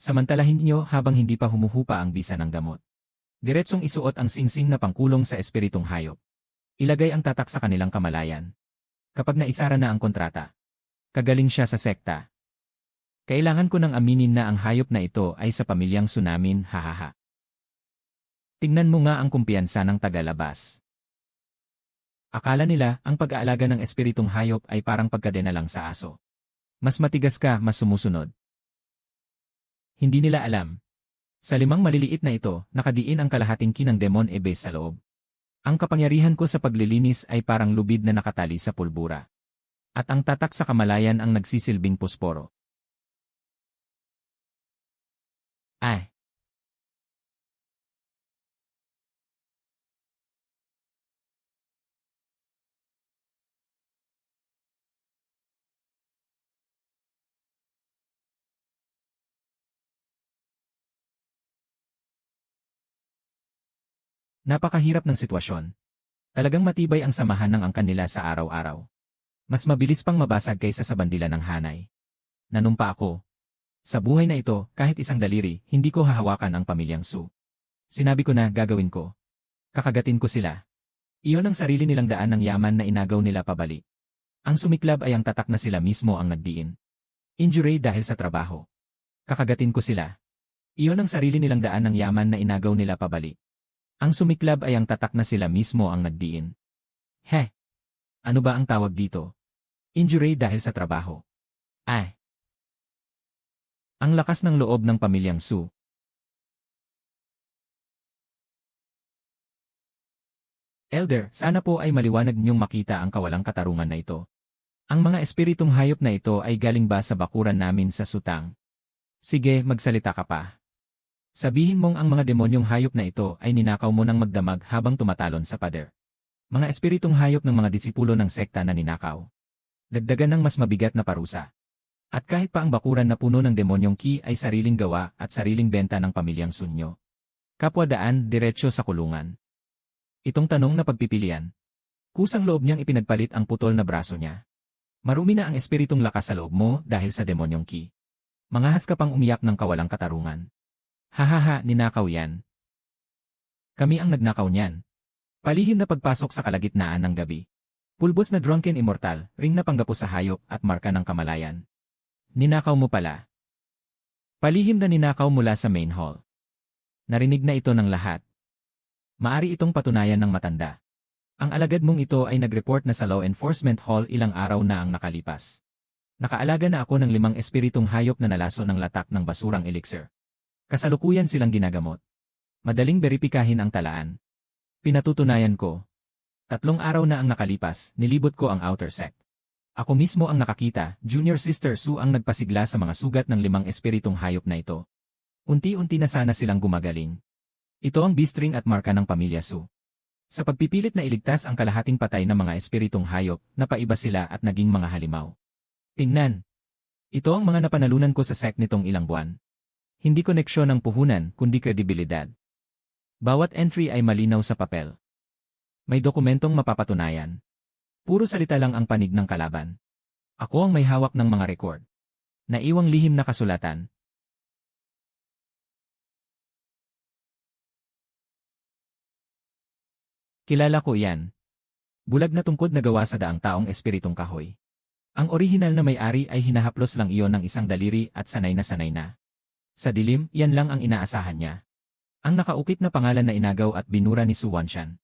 Samantalahin nyo habang hindi pa humuhupa ang bisa ng gamot. Diretsong isuot ang singsing na pangkulong sa espiritong hayop. Ilagay ang tatak sa kanilang kamalayan. Kapag naisara na ang kontrata, kagaling siya sa sekta. Kailangan ko nang aminin na ang hayop na ito ay sa pamilyang Su namin, hahaha. Tingnan mo nga ang kumpiyansa ng tagalabas. Akala nila ang pag-aalaga ng espiritong hayop ay parang pagkadena lang sa aso. Mas matigas ka, mas sumusunod. Hindi nila alam. Sa 5 maliliit na ito, nakadiin ang kalahating kinang demon ebe sa loob. Ang kapangyarihan ko sa paglilinis ay parang lubid na nakatali sa pulbura. At ang tatak sa kamalayan ang nagsisilbing posporo. Ay! Napakahirap ng sitwasyon. Talagang matibay ang samahan ng angkan nila sa araw-araw. Mas mabilis pang mabasag kaysa sa bandila ng hanay. Nanumpa ako. Sa buhay na ito, kahit isang daliri, hindi ko hahawakan ang pamilyang Su. Sinabi ko na gagawin ko. Kakagatin ko sila. Iyon ang sarili nilang daan ng yaman na inagaw nila pabalik. Ang sumiklab ay ang tatak na sila mismo ang nagdiin. Injury dahil sa trabaho. Kakagatin ko sila. Iyon ang sarili nilang daan ng yaman na inagaw nila pabalik. Ang sumiklab ay ang tatak na sila mismo ang nagdiin. He! Ano ba ang tawag dito? Injury dahil sa trabaho. Ay! Ang lakas ng loob ng pamilyang Su. Elder, sana po ay maliwanag niyong makita ang kawalang katarungan na ito. Ang mga espiritong hayop na ito ay galing ba sa bakuran namin sa Sutang? Sige, magsalita ka pa. Sabihin mong ang mga demonyong hayop na ito ay ninakaw mo ng magdamag habang tumatalon sa pader. Mga espiritong hayop ng mga disipulo ng sekta na ninakaw. Dagdagan ng mas mabigat na parusa. At kahit pa ang bakuran na puno ng demonyong Ki ay sariling gawa at sariling benta ng pamilyang Sunyo. Kapwa daan, diretsyo sa kulungan. Itong tanong na pagpipilian. Kusang loob niyang ipinagpalit ang putol na braso niya. Marumi na ang espiritong lakas sa loob mo dahil sa demonyong Ki. Mangahas ka pang umiyak ng kawalang katarungan. Hahaha, ninakaw yan. Kami ang nagnakaw niyan. Palihim na pagpasok sa kalagitnaan ng gabi. Pulbos na drunken immortal, ring na panggapos sa hayop at marka ng kamalayan. Ninakaw mo pala. Palihim na ninakaw mula sa main hall. Narinig na ito ng lahat. Maari itong patunayan ng matanda. Ang alagad mong ito ay nag-report na sa Law Enforcement Hall ilang araw na ang nakalipas. Nakaalaga na ako ng 5 espiritong hayop na nalaso ng latak ng basurang elixir. Kasalukuyan silang ginagamot. Madaling beripikahin ang talaan. Pinatutunayan ko. 3 araw na ang nakalipas, nilibot ko ang outer sect. Ako mismo ang nakakita, Junior Sister Su ang nagpasigla sa mga sugat ng 5 espiritong hayop na ito. Unti-unti na sana silang gumagaling. Ito ang bistring at marka ng pamilya Su. Sa pagpipilit na iligtas ang kalahating patay na mga espiritong hayop, napaiba sila at naging mga halimaw. Tingnan. Ito ang mga napanalunan ko sa sect nitong ilang buwan. Hindi koneksyon ng puhunan, kundi kredibilidad. Bawat entry ay malinaw sa papel. May dokumentong mapapatunayan. Puro salita lang ang panig ng kalaban. Ako ang may hawak ng mga record. Naiwang lihim na kasulatan. Kilala ko yan. Bulag na tungkod na gawa sa daang taong espiritong kahoy. Ang orihinal na may-ari ay hinahaplos lang iyon ng isang daliri at sanay na sanay na. Sa dilim, yan lang ang inaasahan niya. Ang nakaukit na pangalan na inagaw at binura ni Su Wanshan.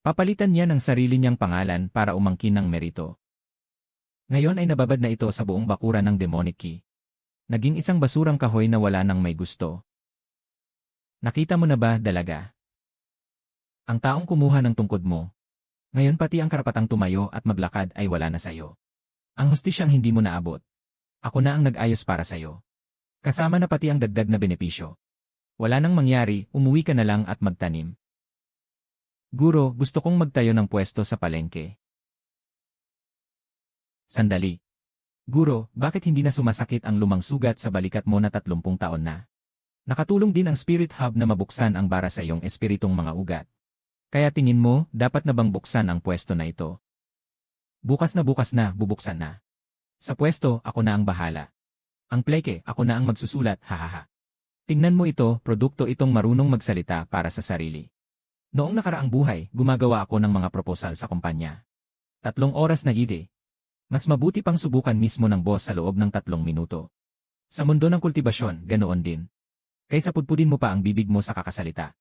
Papalitan niya ng sarili niyang pangalan para umangkin ng merito. Ngayon ay nababad na ito sa buong bakuran ng demonic Ki. Naging isang basurang kahoy na wala nang may gusto. Nakita mo na ba, dalaga? Ang taong kumuha ng tungkod mo. Ngayon pati ang karapatang tumayo at maglakad ay wala na sayo. Ang hustisyang hindi mo naabot. Ako na ang nag-ayos para sayo. Kasama na pati ang dagdag na benepisyo. Wala nang mangyari, umuwi ka na lang at magtanim. Guro, gusto kong magtayo ng pwesto sa palengke. Sandali. Guro, bakit hindi na sumasakit ang lumang sugat sa balikat mo na 30 taon na? Nakatulong din ang Spirit Hub na mabuksan ang bara sa iyong espiritong mga ugat. Kaya tingin mo, dapat na bang buksan ang pwesto na ito? Bukas na, bubuksan na. Sa pwesto, ako na ang bahala. Ang pleke, ako na ang magsusulat, hahaha. Tingnan mo ito, produkto itong marunong magsalita para sa sarili. Noong nakaraang buhay, gumagawa ako ng mga proposal sa kumpanya. 3 oras na ide. Mas mabuti pang subukan mismo ng boss sa loob ng 3 minuto. Sa mundo ng kultibasyon, ganoon din. Kaysa pudpudin mo pa ang bibig mo sa kakasalita.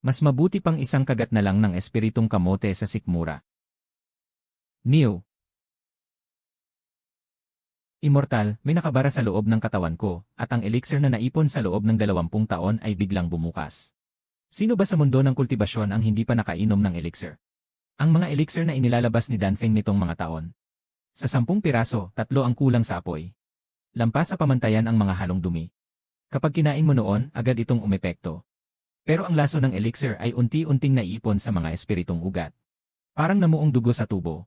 Mas mabuti pang isang kagat na lang ng espiritong kamote sa sikmura. Neo. Immortal, may nakabara sa loob ng katawan ko, at ang elixir na naipon sa loob ng 20 taon ay biglang bumukas. Sino ba sa mundo ng kultibasyon ang hindi pa nakainom ng elixir? Ang mga elixir na inilalabas ni Danfeng nitong mga taon. Sa 10 piraso, 3 ang kulang sa apoy. Lampas sa pamantayan ang mga halong dumi. Kapag kinain mo noon, agad itong umepekto. Pero ang laso ng elixir ay unti-unting naiipon sa mga espiritong ugat. Parang namuong dugo sa tubo.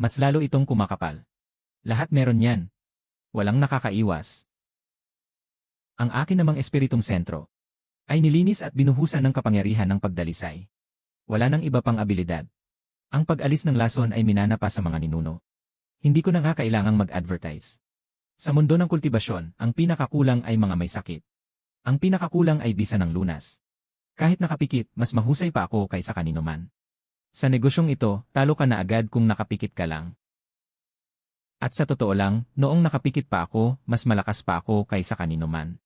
Mas lalo itong kumakapal. Lahat meron yan. Walang nakakaiwas. Ang akin namang espiritong sentro ay nilinis at binuhusan ng kapangyarihan ng pagdalisay. Wala nang iba pang abilidad. Ang pag-alis ng lason ay minana pa sa mga ninuno. Hindi ko na nga kailangang mag-advertise. Sa mundo ng kultibasyon, ang pinakakulang ay mga may sakit. Ang pinakakulang ay bisa ng lunas. Kahit nakapikit, mas mahusay pa ako kaysa kanino man. Sa negosyong ito, talo ka na agad kung nakapikit ka lang. At sa totoo lang, noong nakapikit pa ako, mas malakas pa ako kaysa kanino man.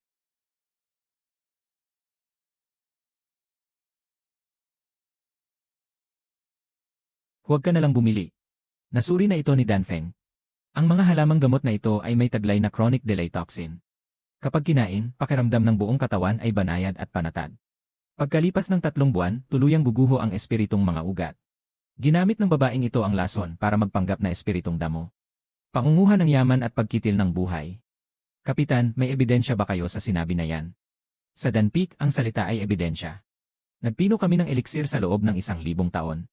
Huwag ka na lang bumili. Nasuri na ito ni Danfeng. Ang mga halamang gamot na ito ay may taglay na chronic delay toxin. Kapag kinain, pakiramdam ng buong katawan ay banayad at panatag. Pagkalipas ng 3 buwan, tuluyang guguho ang espiritong mga ugat. Ginamit ng babaeng ito ang lason para magpanggap na espiritong damo. Pangunguha ng yaman at pagkitil ng buhay. Kapitan, may ebidensya ba kayo sa sinabi na yan? Sa Danpik, ang salita ay ebidensya. Nagpino kami ng elixir sa loob ng 1,000 taon.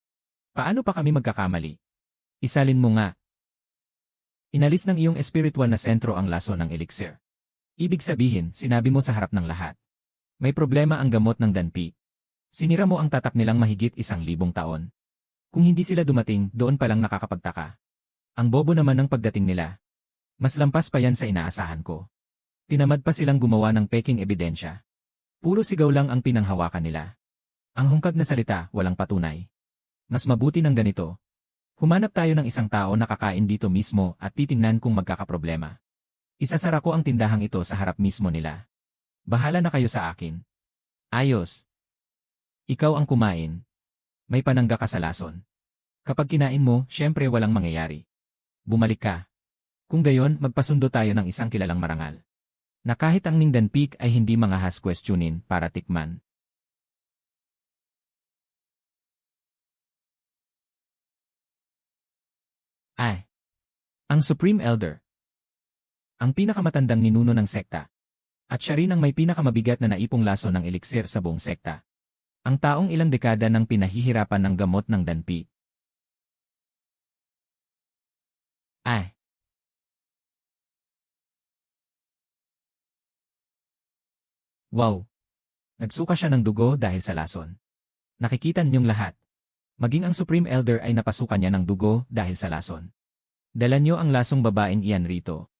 Paano pa kami magkakamali? Isalin mo nga. Inalis ng iyong espiritual na sentro ang laso ng elixir. Ibig sabihin, sinabi mo sa harap ng lahat. May problema ang gamot ng Danpik. Sinira mo ang tatak nilang mahigit 1,000 taon. Kung hindi sila dumating, doon pa lang nakakapagtaka. Ang bobo naman ng pagdating nila. Mas lampas pa yan sa inaasahan ko. Tinamad pa silang gumawa ng peking ebidensya. Puro sigaw lang ang pinanghawakan nila. Ang hungkag na salita, walang patunay. Mas mabuti ng ganito. Humanap tayo ng isang tao na kakain dito mismo at titingnan kung magkakaproblema. Isasara ko ang tindahang ito sa harap mismo nila. Bahala na kayo sa akin. Ayos. Ikaw ang kumain. May panangga ka sa lason. Kapag kinain mo, syempre walang mangyayari. Bumalik ka. Kung gayon, magpasundo tayo ng isang kilalang marangal. Na kahit ang Danpik ay hindi mangahas questionin para tikman. Ay. Ang Supreme Elder. Ang pinakamatandang ninuno ng sekta. At siya rin ang may pinakamabigat na naipong laso ng elixir sa buong sekta. Ang taong ilang dekada nang pinahihirapan ng gamot ng Danpik. Ay. Wow. Nagsuka siya ng dugo dahil sa lason. Nakikita niyong lahat. Maging ang Supreme Elder ay napasukan niya ng dugo dahil sa lason. Dala niyo ang lasong babaeng iyan rito.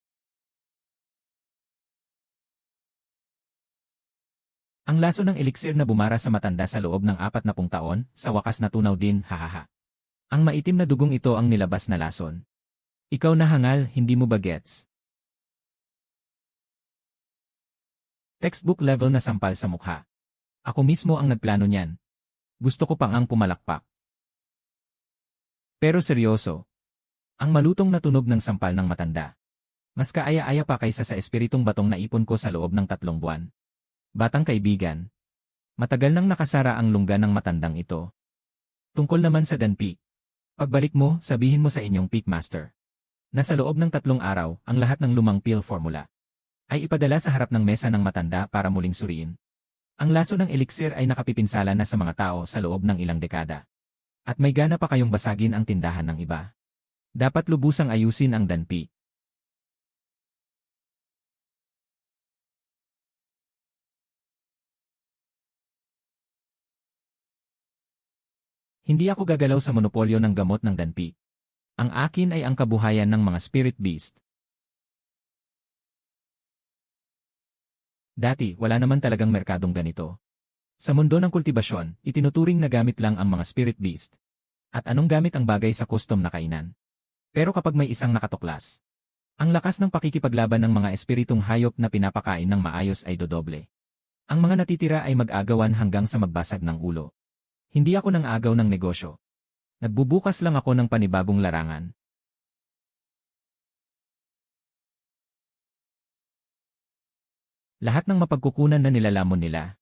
Ang laso ng elixir na bumara sa matanda sa loob ng 40 taon, sa wakas natunaw din, hahaha. Ang maitim na dugong ito ang nilabas na lason. Ikaw na hangal, hindi mo ba gets? Textbook level na sampal sa mukha. Ako mismo ang nagplano niyan. Gusto ko pang ang pumalakpak. Pero seryoso. Ang malutong na tunog ng sampal ng matanda. Mas kaaya-aya pa kaysa sa espiritong batong naipon ko sa loob ng 3 buwan. Batang kaibigan. Matagal nang nakasara ang lungga ng matandang ito. Tungkol naman sa Danpik. Pagbalik mo, sabihin mo sa inyong Peak Master. Na sa loob ng 3 araw, ang lahat ng lumang pill formula ay ipadala sa harap ng mesa ng matanda para muling suriin. Ang laso ng elixir ay nakapipinsala na sa mga tao sa loob ng ilang dekada. At may gana pa kayong basagin ang tindahan ng iba. Dapat lubusang ayusin ang Danpik. Hindi ako gagalaw sa monopolyo ng gamot ng Danpik. Ang akin ay ang kabuhayan ng mga spirit beast. Dati, wala naman talagang merkadong ganito. Sa mundo ng kultibasyon, itinuturing na gamit lang ang mga spirit beast. At anong gamit ang bagay sa custom na kainan? Pero kapag may isang nakatuklas, ang lakas ng pakikipaglaban ng mga espiritong hayop na pinapakain ng maayos ay dodoble. Ang mga natitira ay mag-agawan hanggang sa magbasag ng ulo. Hindi ako nang agaw ng negosyo. Nagbubukas lang ako ng panibagong larangan. Lahat ng mapagkukunan na nilalamon nila.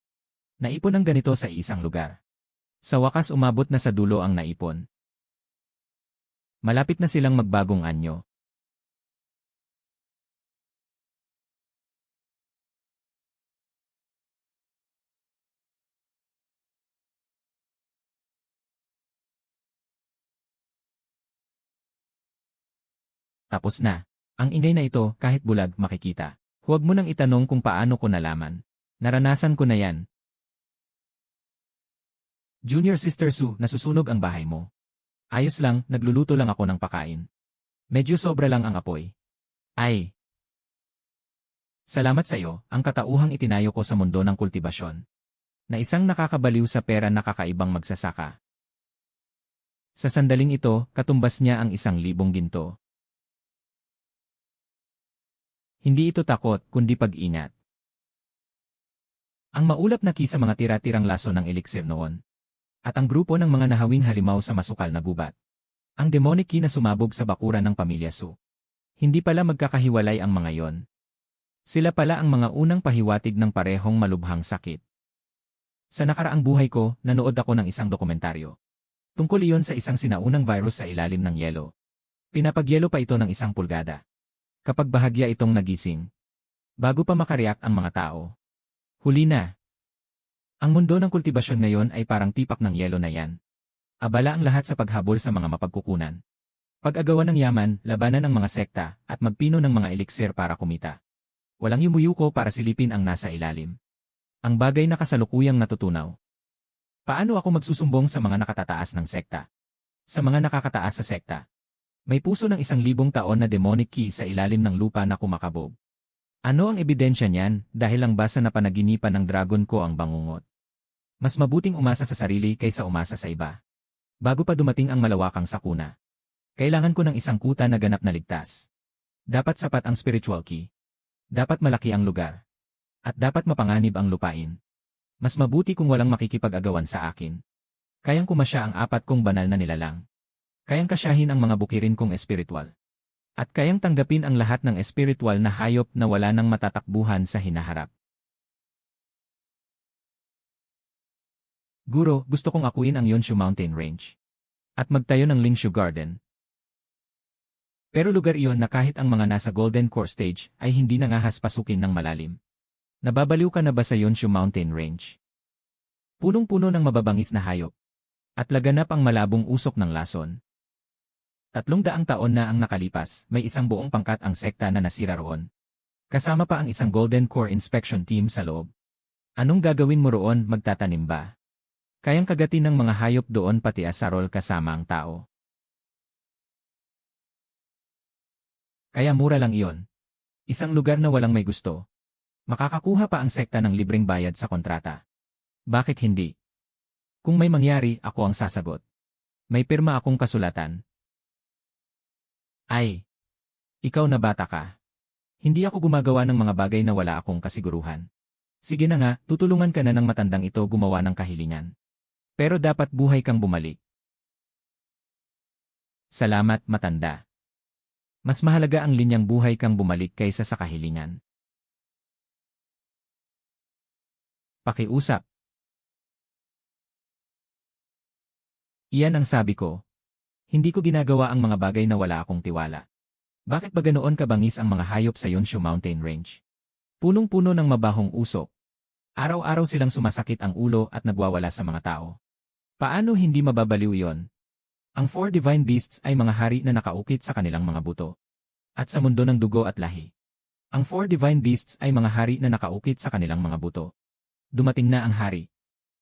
Naipon ang ganito sa isang lugar. Sa wakas umabot na sa dulo ang naipon. Malapit na silang magbagong anyo. Tapos na. Ang ingay na ito, kahit bulag, makikita. Huwag mo nang itanong kung paano ko nalaman. Naranasan ko na yan. Junior Sister Sue, nasusunog ang bahay mo. Ayos lang, nagluluto lang ako ng pakain. Medyo sobra lang ang apoy. Ay! Salamat sa iyo, ang katauhang itinayo ko sa mundo ng kultibasyon. Na isang nakakabaliw sa pera na kakaibang magsasaka. Sa sandaling ito, katumbas niya ang 1,000 ginto. Hindi ito takot, kundi pag-ingat. Ang maulap na key sa mga tira-tirang laso ng elixir noon. At ang grupo ng mga nahawing halimaw sa masukal na gubat. Ang demonic key na sumabog sa bakuran ng pamilya Su. Hindi pala magkakahiwalay ang mga yon. Sila pala ang mga unang pahiwatig ng parehong malubhang sakit. Sa nakaraang buhay ko, nanood ako ng isang dokumentaryo. Tungkol iyon sa isang sinaunang virus sa ilalim ng yelo. Pinapagyelo pa ito ng 1 pulgada. Kapag bahagya itong nagising. Bago pa makareact ang mga tao. Huli na. Ang mundo ng kultibasyon ngayon ay parang tipak ng yelo na yan. Abala ang lahat sa paghabol sa mga mapagkukunan. Pag-agawan ng yaman, labanan ng mga sekta, at magpino ng mga elixir para kumita. Walang yumuyuko para silipin ang nasa ilalim. Ang bagay na kasalukuyang natutunaw. Paano ako magsusumbong sa mga nakatataas ng sekta? Sa mga nakakataas sa sekta. May puso ng 1,000 taon na demonic key sa ilalim ng lupa na kumakabog. Ano ang ebidensya niyan, dahil lang basa na panaginipan ng dragon ko ang bangungot? Mas mabuting umasa sa sarili kaysa umasa sa iba. Bago pa dumating ang malawakang sakuna. Kailangan ko ng 1 kuta na ganap na ligtas. Dapat sapat ang spiritual key. Dapat malaki ang lugar. At dapat mapanganib ang lupain. Mas mabuti kung walang makikipag-agawan sa akin. Kayang kumasya ang 4 kong banal na nilalang. Kayang kasyahin ang mga bukirin kong espiritual. At kayang tanggapin ang lahat ng espiritual na hayop na wala nang matatakbuhan sa hinaharap. Guro, gusto kong akuin ang Yonshu Mountain Range. At magtayo ng Lingshu Garden. Pero lugar iyon na kahit ang mga nasa Golden Core Stage ay hindi nangahas pasukin ng malalim. Nababaliw ka na ba sa Yonshu Mountain Range? Punong-puno ng mababangis na hayop. At laganap ang malabong usok ng lason. 300 taon na ang nakalipas, may 1 buong pangkat ang sekta na nasira roon. Kasama pa ang 1 Golden Core Inspection Team sa loob. Anong gagawin mo roon, magtatanim ba? Kayang kagatin ng mga hayop doon pati asarol kasama ang tao. Kaya mura lang iyon. 1 lugar na walang may gusto. Makakakuha pa ang sekta ng libreng bayad sa kontrata. Bakit hindi? Kung may mangyari, ako ang sasagot. May pirma akong kasulatan. Ay! Ikaw na bata ka. Hindi ako gumagawa ng mga bagay na wala akong kasiguruhan. Sige na nga, tutulungan ka na ng matandang ito gumawa ng kahilingan. Pero dapat buhay kang bumalik. Salamat, matanda. Mas mahalaga ang linyang buhay kang bumalik kaysa sa kahilingan. Pakiusap. Iyan ang sabi ko. Hindi ko ginagawa ang mga bagay na wala akong tiwala. Bakit ba ganoon kabangis ang mga hayop sa Yonshu Mountain Range? Punong-puno ng mabahong usok. Araw-araw silang sumasakit ang ulo at nagwawala sa mga tao. Paano hindi mababaliw iyon? Ang 4 divine beasts ay mga hari na nakaukit sa kanilang mga buto. At sa mundo ng dugo at lahi. Ang 4 divine beasts ay mga hari na nakaukit sa kanilang mga buto. Dumating na ang hari.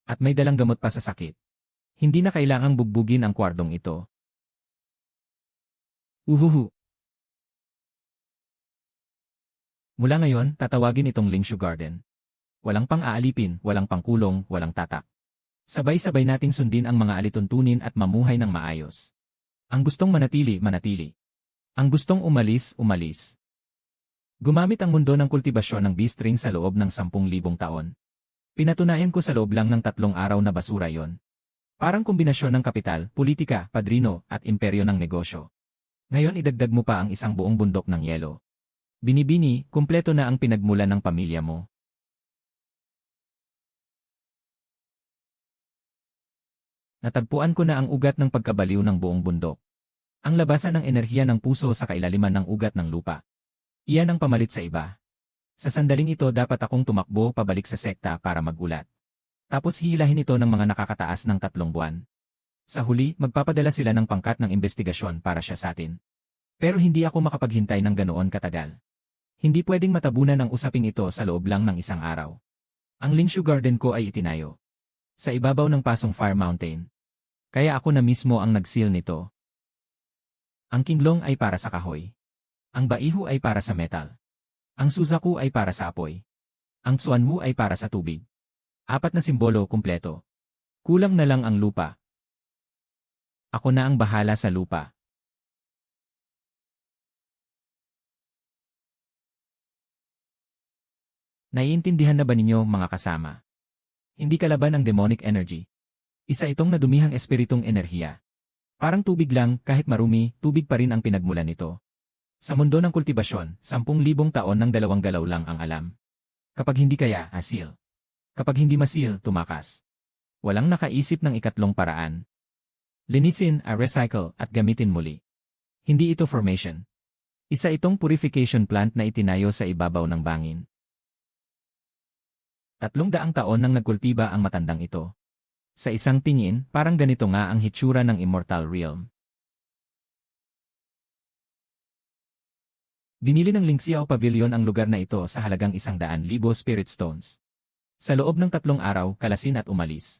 At may dalang gamot pa sa sakit. Hindi na kailangang bugbugin ang kwardong ito. Uhuhu. Mula ngayon, tatawagin itong Lingshu Garden. Walang pang-aalipin, walang pangkulong, walang tatak. Sabay-sabay nating sundin ang mga alituntunin at mamuhay ng maayos. Ang gustong manatili, manatili. Ang gustong umalis, umalis. Gumamit ang mundo ng kultibasyon ng beast ring sa loob ng 10,000 taon. Pinatunayan ko sa loob lang ng 3 araw na basura yon. Parang kombinasyon ng kapital, politika, padrino, at imperyo ng negosyo. Ngayon idagdag mo pa ang 1 buong bundok ng yelo. Binibini, kumpleto na ang pinagmulan ng pamilya mo. Natagpuan ko na ang ugat ng pagkabaliw ng buong bundok. Ang labasan ng enerhiya ng puso sa kailaliman ng ugat ng lupa. Iyan ang pamalit sa iba. Sa sandaling ito dapat akong tumakbo pabalik sa sekta para magulat. Tapos hihilahin ito ng mga nakakataas ng 3 buwan. Sa huli, magpapadala sila ng pangkat ng investigasyon para siya sa atin. Pero hindi ako makapaghintay ng ganoon katagal. Hindi pwedeng matabunan ang usaping ito sa loob lang ng isang araw. Ang Lingshu Garden ko ay itinayo. Sa ibabaw ng Pasong Fire Mountain. Kaya ako na mismo ang nag-seal nito. Ang kinglong ay para sa kahoy. Ang baihu ay para sa metal. Ang suzaku ay para sa apoy. Ang tsuanwu ay para sa tubig. 4 na simbolo kumpleto. Kulang na lang ang lupa. Ako na ang bahala sa lupa. Naiintindihan na ba ninyo mga kasama? Hindi kalaban ang demonic energy. Isa itong nadumihang espiritong enerhiya. Parang tubig lang, kahit marumi, tubig pa rin ang pinagmulan nito. Sa mundo ng kultibasyon, 10,000 taon ng 2 galaw lang ang alam. Kapag hindi kaya, asil. Kapag hindi masil, tumakas. Walang nakaisip ng ikatlong paraan. Linisin, recycle, at gamitin muli. Hindi ito formation. Isa itong purification plant na itinayo sa ibabaw ng bangin. 300 taon nang nagkultiba ang matandang ito. Sa isang tingin, parang ganito nga ang hitsura ng Immortal Realm. Binili ng Lingxiao Pavilion ang lugar na ito sa halagang 100,000 spirit stones. Sa loob ng 3 araw, kalasin at umalis.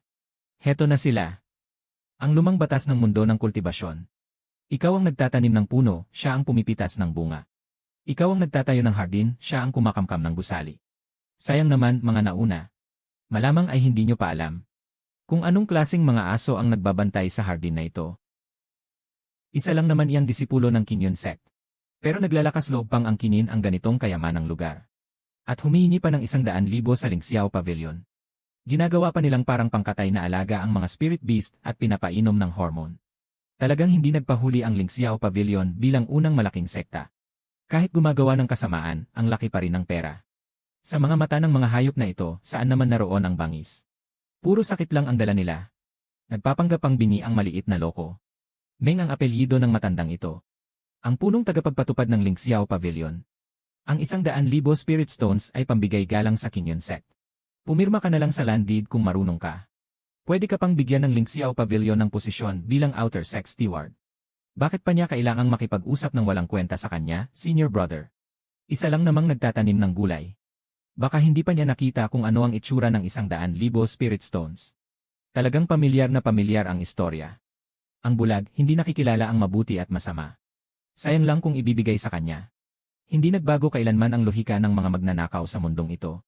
Heto na sila. Ang lumang batas ng mundo ng kultibasyon. Ikaw ang nagtatanim ng puno, siya ang pumipitas ng bunga. Ikaw ang nagtatayo ng hardin, siya ang kumakamkam ng gusali. Sayang naman, mga nauna. Malamang ay hindi nyo pa alam. Kung anong klaseng mga aso ang nagbabantay sa hardin na ito. Isa lang naman iyang disipulo ng Kinyon sect. Pero naglalakas loob pang ang kinin ang ganitong kayamanang lugar. At humihingi pa ng 100,000 sa Lingxiao Pavilion. Ginagawa pa nilang parang pangkatay na alaga ang mga spirit beast at pinapainom ng hormone. Talagang hindi nagpahuli ang Lingxiao Pavilion bilang unang malaking sekta. Kahit gumagawa ng kasamaan, ang laki pa rin ng pera. Sa mga mata ng mga hayop na ito, saan naman naroon ang bangis? Puro sakit lang ang dala nila. Nagpapanggapang bingi ang maliit na loko. Meng ang apelyido ng matandang ito. Ang punong tagapagpatupad ng Lingxiao Pavilion. Ang 100,000 spirit stones ay pambigay galang sa Kinyon sect. Pumirma ka na lang sa land deed kung marunong ka. Pwede ka pang bigyan ng Lingxiao Pavilion ng posisyon bilang outer sect steward. Bakit pa niya kailangang makipag-usap ng walang kwenta sa kanya, senior brother? Isa lang namang nagtatanim ng gulay. Baka hindi pa niya nakita kung ano ang itsura ng 100,000 spirit stones. Talagang pamilyar na pamilyar ang istorya. Ang bulag, hindi nakikilala ang mabuti at masama. Sayang lang kung ibibigay sa kanya. Hindi nagbago kailanman ang lohika ng mga magnanakaw sa mundong ito.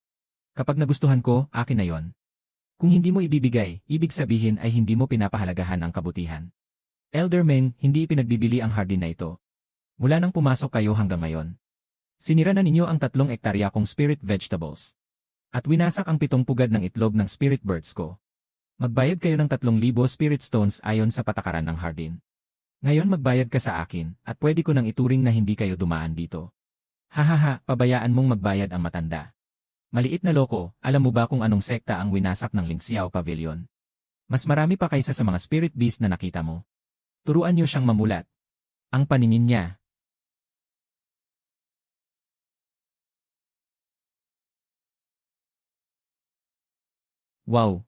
Kapag nagustuhan ko, akin na yon. Kung hindi mo ibibigay, ibig sabihin ay hindi mo pinapahalagahan ang kabutihan. Elder Meng, hindi ipinagbibili ang hardin na ito. Mula nang pumasok kayo hanggang ngayon. Sinira na ninyo ang 3 ektarya kong spirit vegetables. At winasak ang 7 pugad ng itlog ng spirit birds ko. Magbayad kayo ng 3,000 spirit stones ayon sa patakaran ng hardin. Ngayon magbayad ka sa akin, at pwede ko nang ituring na hindi kayo dumaan dito. Hahaha, pabayaan mong magbayad ang matanda. Maliit na loko, alam mo ba kung anong sekta ang winasak ng Lingxiao Pavilion? Mas marami pa kaysa sa mga spirit beast na nakita mo. Turuan niyo siyang mamulat. Ang paningin niya. Wow!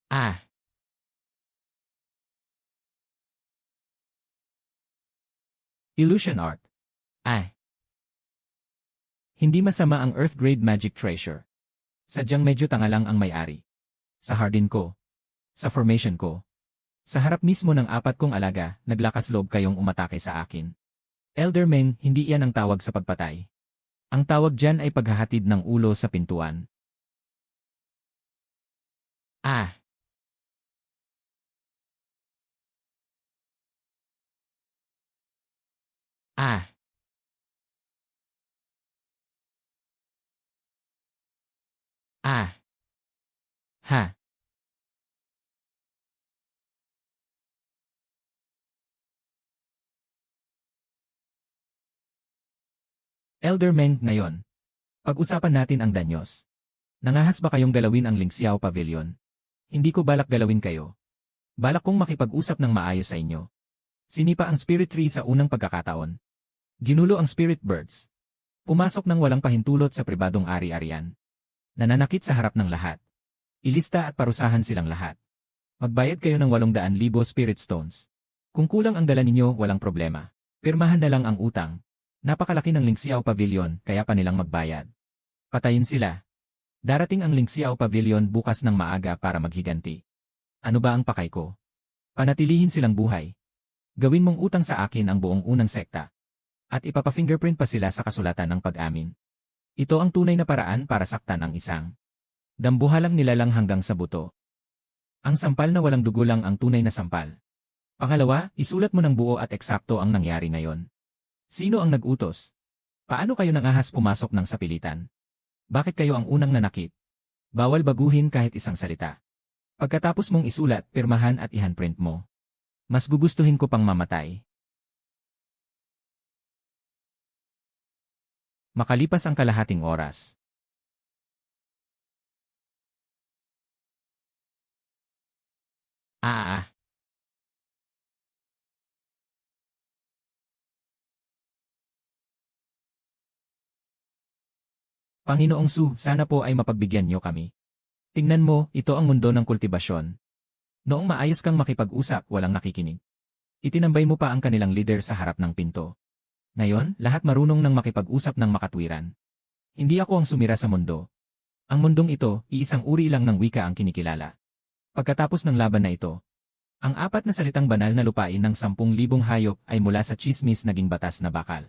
Ah! Illusion art. Ah! Hindi masama ang Earth Grade Magic Treasure. Sadyang medyo tanga lang ang may-ari. Sa hardin ko. Sa formation ko. Sa harap mismo ng 4 kong alaga, naglakas loob kayong umatake sa akin. Elder Meng, hindi iyan ang tawag sa pagpatay. Ang tawag dyan ay paghahatid ng ulo sa pintuan. Ah! Ah! Ah! Ha! Elder Meng, ngayon. Pag-usapan natin ang danyos. Nangahas ba kayong galawin ang Lingxiao Pavilion? Hindi ko balak galawin kayo. Balak kong makipag-usap ng maayos sa inyo. Sinipa ang spirit tree sa unang pagkakataon. Ginulo ang spirit birds. Pumasok ng walang pahintulot sa pribadong ari-arian. Nananakit sa harap ng lahat. Ilista at parusahan silang lahat. Magbayad kayo ng 800,000 spirit stones. Kung kulang ang dala ninyo, walang problema. Pirmahan na lang ang utang. Napakalaki ng Lingxiao Pavilion, kaya pa nilang magbayad. Patayin sila. Darating ang Lingxiao Pavilion bukas ng maaga para maghiganti. Ano ba ang pakay ko? Panatilihin silang buhay. Gawin mong utang sa akin ang buong unang sekta. At ipapa-fingerprint pa sila sa kasulatan ng pag-amin. Ito ang tunay na paraan para saktan ang isang. Dambuhalang nilalang hanggang sa buto. Ang sampal na walang dugo lang ang tunay na sampal. Pangalawa, isulat mo ng buo at eksakto ang nangyari ngayon. Sino ang nag-utos? Paano kayo nang ahas pumasok ng sapilitan? Bakit kayo ang unang nanakit? Bawal baguhin kahit isang salita. Pagkatapos mong isulat, pirmahan at i-handprint mo. Mas gugustuhin ko pang mamatay. Makalipas ang kalahating oras. Ah. Panginoong Su, sana po ay mapagbigyan niyo kami. Tingnan mo, ito ang mundo ng kultibasyon. Noong maayos kang makipag-usap, walang nakikinig. Itinambay mo pa ang kanilang leader sa harap ng pinto. Ngayon, lahat marunong nang makipag-usap ng makatwiran. Hindi ako ang sumira sa mundo. Ang mundong ito, iisang uri lang ng wika ang kinikilala. Pagkatapos ng laban na ito, ang 4 na salitang banal na lupain ng 10,000 hayop ay mula sa chismis naging batas na bakal.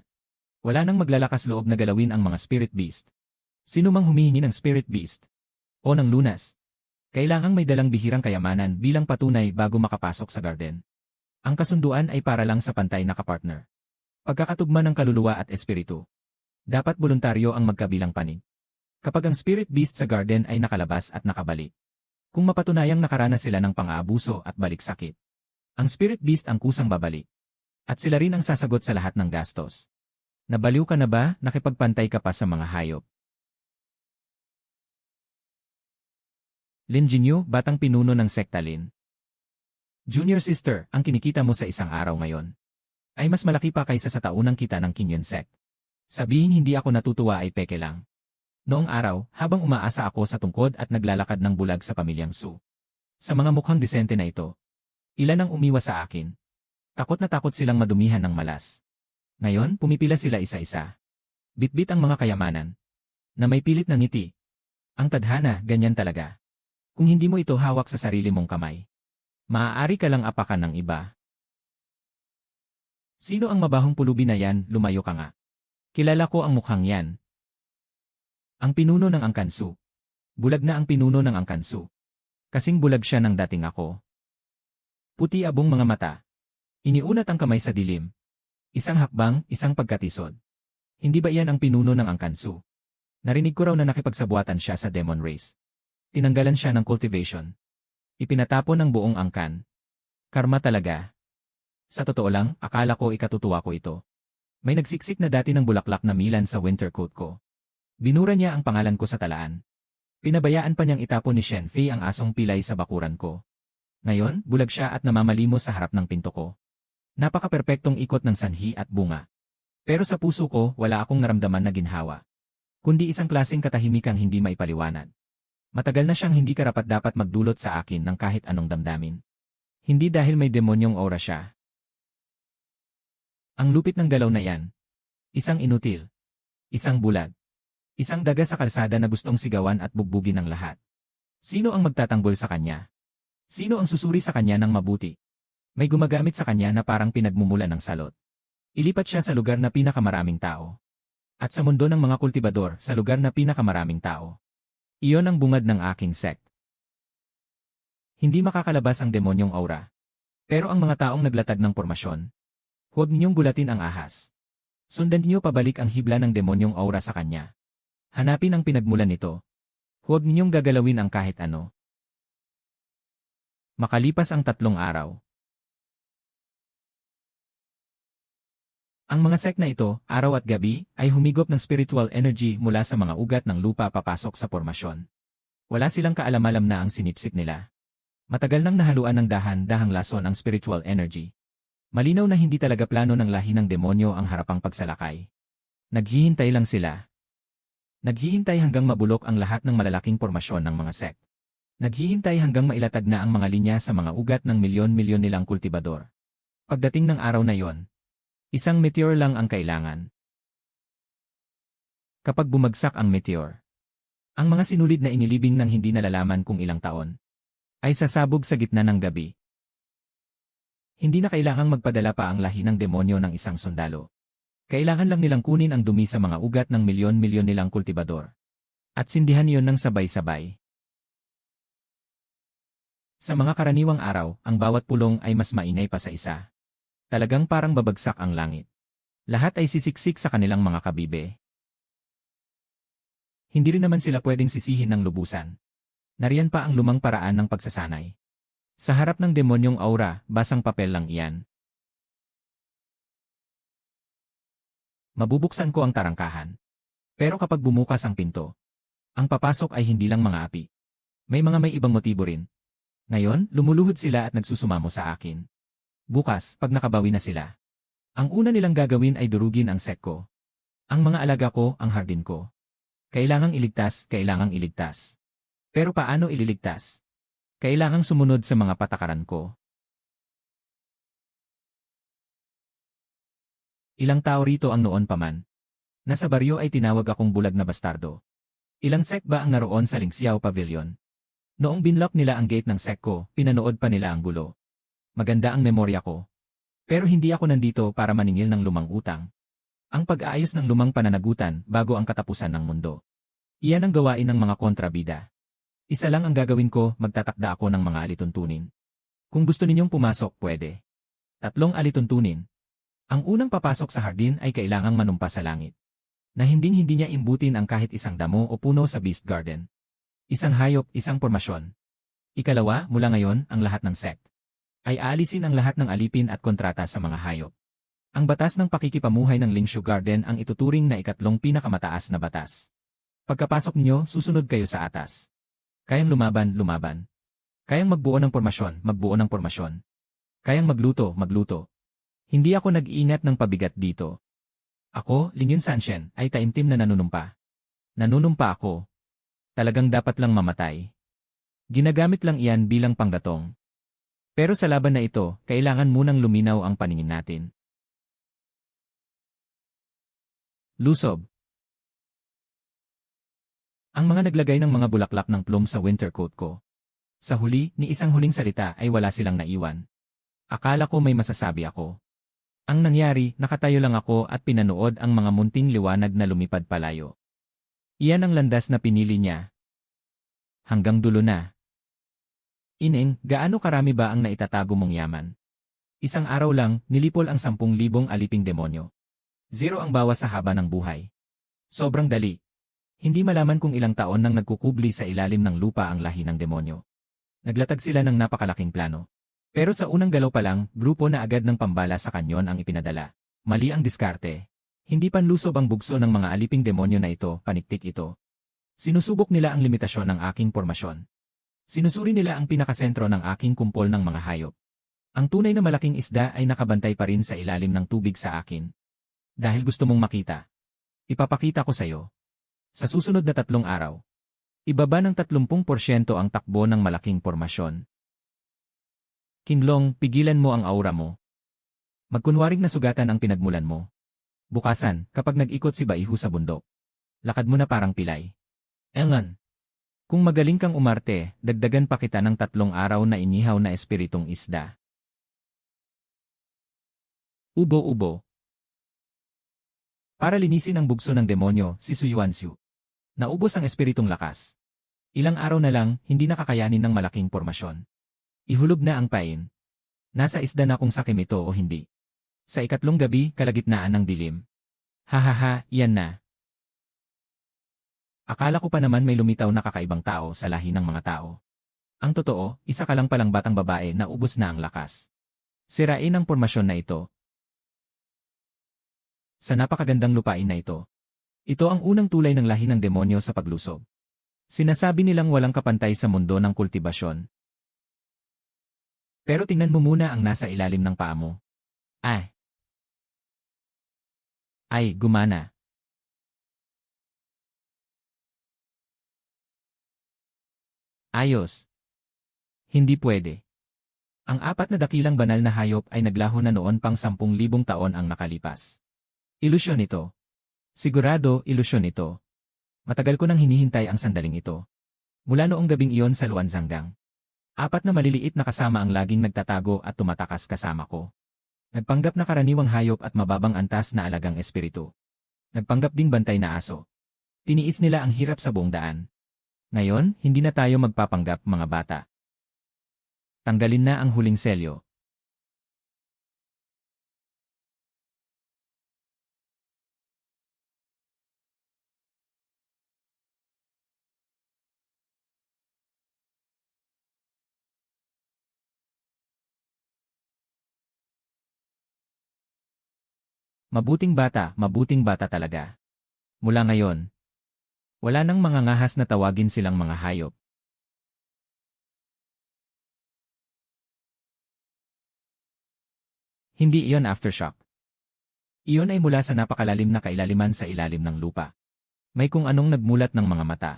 Wala nang maglalakas loob na galawin ang mga spirit beast. Sino mang humihingi ng spirit beast o ng lunas, kailangang may dalang bihirang kayamanan bilang patunay bago makapasok sa garden. Ang kasunduan ay para lang sa pantay na kapartner. Pagkakatugma ng kaluluwa at espiritu. Dapat voluntaryo ang magkabilang panig. Kapag ang spirit beast sa garden ay nakalabas at nakabalik. Kung mapatunayang nakaranas sila ng pang-aabuso at balik-sakit, ang spirit beast ang kusang babalik. At sila rin ang sasagot sa lahat ng gastos. Nabaliw ka na ba, nakipagpantay ka pa sa mga hayop? Lin Jinyu, batang pinuno ng sekta Lin. Junior sister, ang kinikita mo sa isang araw ngayon ay mas malaki pa kaysa sa taunang kita ng Kinyon sect. Sabihin hindi ako natutuwa ay peke lang. Noong araw, habang umaasa ako sa tungkod at naglalakad ng bulag sa pamilyang Su. Sa mga mukhang disente na ito, ilan ang umiwas sa akin. Takot na takot silang madumihan ng malas. Ngayon, pumipila sila isa-isa. Bitbit ang mga kayamanan na may pilit na ngiti. Ang tadhana, ganyan talaga. Kung hindi mo ito hawak sa sarili mong kamay, maaari ka lang apakan ng iba. Sino ang mabahong pulubi na yan, lumayo ka nga. Kilala ko ang mukhang yan. Ang pinuno ng Angkansu. Bulag na ang pinuno ng Angkansu. Kasing bulag siya ng dating ako. Puti abong mga mata. Iniunat ang kamay sa dilim. Isang hakbang, isang pagkatisod. Hindi ba yan ang pinuno ng Angkansu? Narinig ko raw na nakipagsabuatan siya sa demon race. Tinanggalan siya ng cultivation. Ipinatapon ng buong angkan. Karma talaga. Sa totoo lang, akala ko ikatutuwa ko ito. May nagsiksik na dati ng bulaklak na milan sa winter coat ko. Binura niya ang pangalan ko sa talaan. Pinabayaan pa niyang itapon ni Shen Fei ang asong pilay sa bakuran ko. Ngayon, bulag siya at namamalimos sa harap ng pinto ko. Napaka-perpektong ikot ng sanhi at bunga. Pero sa puso ko, wala akong naramdaman na ginhawa. Kundi isang klaseng katahimikang hindi maipaliwanag. Matagal na siyang hindi karapat-dapat magdulot sa akin ng kahit anong damdamin. Hindi dahil may demonyong aura siya. Ang lupit ng galaw na yan. Isang inutil. Isang bulag. Isang daga sa kalsada na gustong sigawan at bugbugin ng lahat. Sino ang magtatanggol sa kanya? Sino ang susuri sa kanya ng mabuti? May gumagamit sa kanya na parang pinagmumula ng salot. Ilipat siya sa lugar na pinakamaraming tao. At sa mundo ng mga kultibador, sa lugar na pinakamaraming tao. Iyon ang bungad ng aking sect. Hindi makakalabas ang demonyong aura. Pero ang mga taong naglatag ng pormasyon, huwag ninyong gulatin ang ahas. Sundan niyo pabalik ang hibla ng demonyong aura sa kanya. Hanapin ang pinagmulan nito. Huwag ninyong gagalawin ang kahit ano. Makalipas ang 3 araw. Ang mga sect na ito, araw at gabi, ay humigop ng spiritual energy mula sa mga ugat ng lupa papasok sa pormasyon. Wala silang kaalam-alam na ang sinipsip nila Matagal nang nahaluan ng dahan-dahang lason ang spiritual energy. Malinaw na hindi talaga plano ng lahi ng demonyo ang harapang pagsalakay. Naghihintay lang sila. Naghihintay hanggang mabulok ang lahat ng malalaking pormasyon ng mga sect. Naghihintay hanggang mailatag na ang mga linya sa mga ugat ng milyon-milyon nilang kultibador. Pagdating ng araw na yon, isang meteor lang ang kailangan. Kapag bumagsak ang meteor, ang mga sinulid na inilibing ng hindi nalalaman kung ilang taon, ay sasabog sa gitna ng gabi. Hindi na kailangang magpadala pa ang lahi ng demonyo ng isang sundalo. Kailangan lang nilang kunin ang dumi sa mga ugat ng milyon-milyon nilang kultibador. At sindihan iyon ng sabay-sabay. Sa mga karaniwang araw, ang bawat pulong ay mas mainay pa sa isa. Talagang parang babagsak ang langit. Lahat ay sisiksik sa kanilang mga kabibe. Hindi rin naman sila pwedeng sisihin ng lubusan. Nariyan pa ang lumang paraan ng pagsasanay. Sa harap ng demonyong aura, basang papel lang iyan. Mabubuksan ko ang tarangkahan. Pero kapag bumukas ang pinto, ang papasok ay hindi lang mga api. May ibang motibo rin. Ngayon, lumuluhod sila at nagsusumamo sa akin. Bukas, pag nakabawi na sila, ang una nilang gagawin ay durugin ang sect ko. Ang mga alaga ko, ang hardin ko. Kailangang iligtas. Pero paano ililigtas? Kailangang sumunod sa mga patakaran ko. Ilang tao rito ang noon pa man. Nasa baryo ay tinawag akong bulag na bastardo. Ilang sect ba ang naroon sa Lingxiao Pavilion? Noong binlock nila ang gate ng sect ko, pinanood pa nila ang gulo. Maganda ang memorya ko. Pero hindi ako nandito para maningil ng lumang utang. Ang pag-aayos ng lumang pananagutan bago ang katapusan ng mundo. Iyan ang gawain ng mga kontrabida. Isa lang ang gagawin ko, magtatakda ako ng mga alituntunin. Kung gusto ninyong pumasok, pwede. 3 alituntunin. Ang unang papasok sa hardin ay kailangang manumpa sa langit. Na hindi niya imbutin ang kahit isang damo o puno sa Beast Garden. Isang hayop, isang pormasyon. Ikalawa, mula ngayon, ang lahat ng sect ay aalisin ang lahat ng alipin at kontrata sa mga hayop. Ang batas ng pakikipamuhay ng Lingxiao Garden ang ituturing na 3 pinakamataas na batas. Pagkapasok niyo, susunod kayo sa atas. Kayang lumaban. Kayang magbuo ng pormasyon. Kayang magluto. Hindi ako nag-iingat ng pabigat dito. Ako, Lingyun Sanshen, ay taimtim na nanunumpa. Nanunumpa ako. Talagang dapat lang mamatay. Ginagamit lang iyan bilang panggatong. Pero sa laban na ito, kailangan munang luminaw ang paningin natin. Lusob. Ang mga naglagay ng mga bulaklak ng plum sa winter coat ko. Sa huli, ni isang huling salita ay wala silang naiwan. Akala ko may masasabi ako. Ang nangyari, nakatayo lang ako at pinanood ang mga munting liwanag na lumipad palayo. Iyan ang landas na pinili niya. Hanggang dulo na. Ineng, gaano karami ba ang naitatago mong yaman? Isang araw lang, nilipol ang 10,000 aliping demonyo. 0 ang bawas sa haba ng buhay. Sobrang dali. Hindi malaman kung ilang taon nang nagkukubli sa ilalim ng lupa ang lahi ng demonyo. Naglatag sila ng napakalaking plano. Pero sa unang galaw pa lang, grupo na agad ng pambala sa kanyon ang ipinadala. Mali ang diskarte. Hindi panlusob ang bugso ng mga aliping demonyo na ito, paniktik ito. Sinusubok nila ang limitasyon ng aking pormasyon. Sinusuri nila ang pinakasentro ng aking kumpol ng mga hayop. Ang tunay na malaking isda ay nakabantay pa rin sa ilalim ng tubig sa akin. Dahil gusto mong makita. Ipapakita ko sa'yo. Sa susunod na 3 araw. Ibaba ng 30% ang takbo ng malaking pormasyon. Kinlong, pigilan mo ang aura mo. Magkunwaring nasugatan ang pinagmulan mo. Bukasan, kapag nag-ikot si Baihu sa bundok. Lakad mo na parang pilay. Engan. Kung magaling kang umarte, dagdagan pa kita ng 3 araw na inihaw na espiritong isda. Ubo-ubo. Para linisin ang bugso ng demonyo, si Su Yuanxiu. Naubos ang espiritong lakas. Ilang araw na lang, hindi nakakayanin ng malaking pormasyon. Ihulog na ang pain. Nasa isda na kung sakim ito o hindi. Sa 3 gabi, kalagitnaan ng dilim. Hahaha, yan na. Akala ko pa naman may lumitaw na kakaibang tao sa lahi ng mga tao. Ang totoo, isa ka lang palang batang babae na ubos na ang lakas. Sirain ang pormasyon na ito. Sa napakagandang lupain na ito. Ito ang unang tulay ng lahi ng demonyo sa paglusob. Sinasabi nilang walang kapantay sa mundo ng kultibasyon. Pero tingnan mo muna ang nasa ilalim ng paa mo. Ay, gumana. Ayos. Hindi pwede. Ang apat na dakilang banal na hayop ay naglaho na noon pang 10,000 taon ang nakalipas. Ilusyon ito. Sigurado, ilusyon ito. Matagal ko nang hinihintay ang sandaling ito. Mula noong gabing iyon sa Luanzanggang. Apat na maliliit na kasama ang laging nagtatago at tumatakas kasama ko. Nagpanggap na karaniwang hayop at mababang antas na alagang espiritu. Nagpanggap ding bantay na aso. Tiniis nila ang hirap sa buong daan. Ngayon, hindi na tayo magpapanggap, mga bata. Tanggalin na ang huling selyo. Mabuting bata talaga. Mula ngayon, wala nang mga ngahas na tawagin silang mga hayop. Hindi iyon aftershock. Iyon ay mula sa napakalalim na kailaliman sa ilalim ng lupa. May kung anong nagmulat ng mga mata.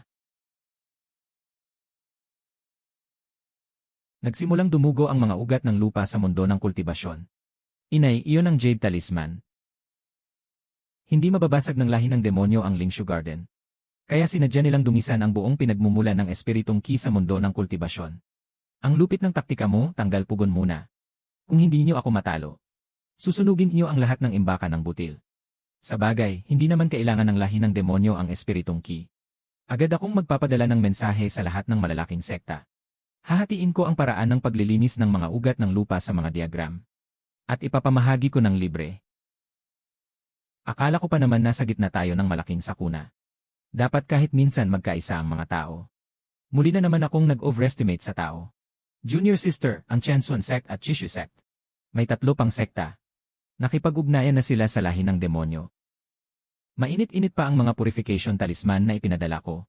Nagsimulang dumugo ang mga ugat ng lupa sa mundo ng kultibasyon. Inay, iyon ang Jade Talisman. Hindi mababasag ng lahi ng demonyo ang Lingshu Garden. Kaya sinadya nilang dumisan ang buong pinagmumula ng espiritong Ki sa mundo ng kultibasyon. Ang lupit ng taktika mo, tanggal pugon muna. Kung hindi niyo ako matalo, susunugin niyo ang lahat ng imbaka ng butil. Sa bagay, hindi naman kailangan ng lahi ng demonyo ang espiritong Ki. Agad akong magpapadala ng mensahe sa lahat ng malalaking sekta. Hahatiin ko ang paraan ng paglilinis ng mga ugat ng lupa sa mga diagram. At ipapamahagi ko ng libre. Akala ko pa naman nasa gitna tayo ng malaking sakuna. Dapat kahit minsan magkaisa ang mga tao. Muli na naman akong nag-overestimate sa tao. Junior Sister, ang Chansun Sect at Chishu Sect. May 3 pang sekta. Nakipag-ugnayan na sila sa lahi ng demonyo. Mainit-init pa ang mga purification talisman na ipinadala ko.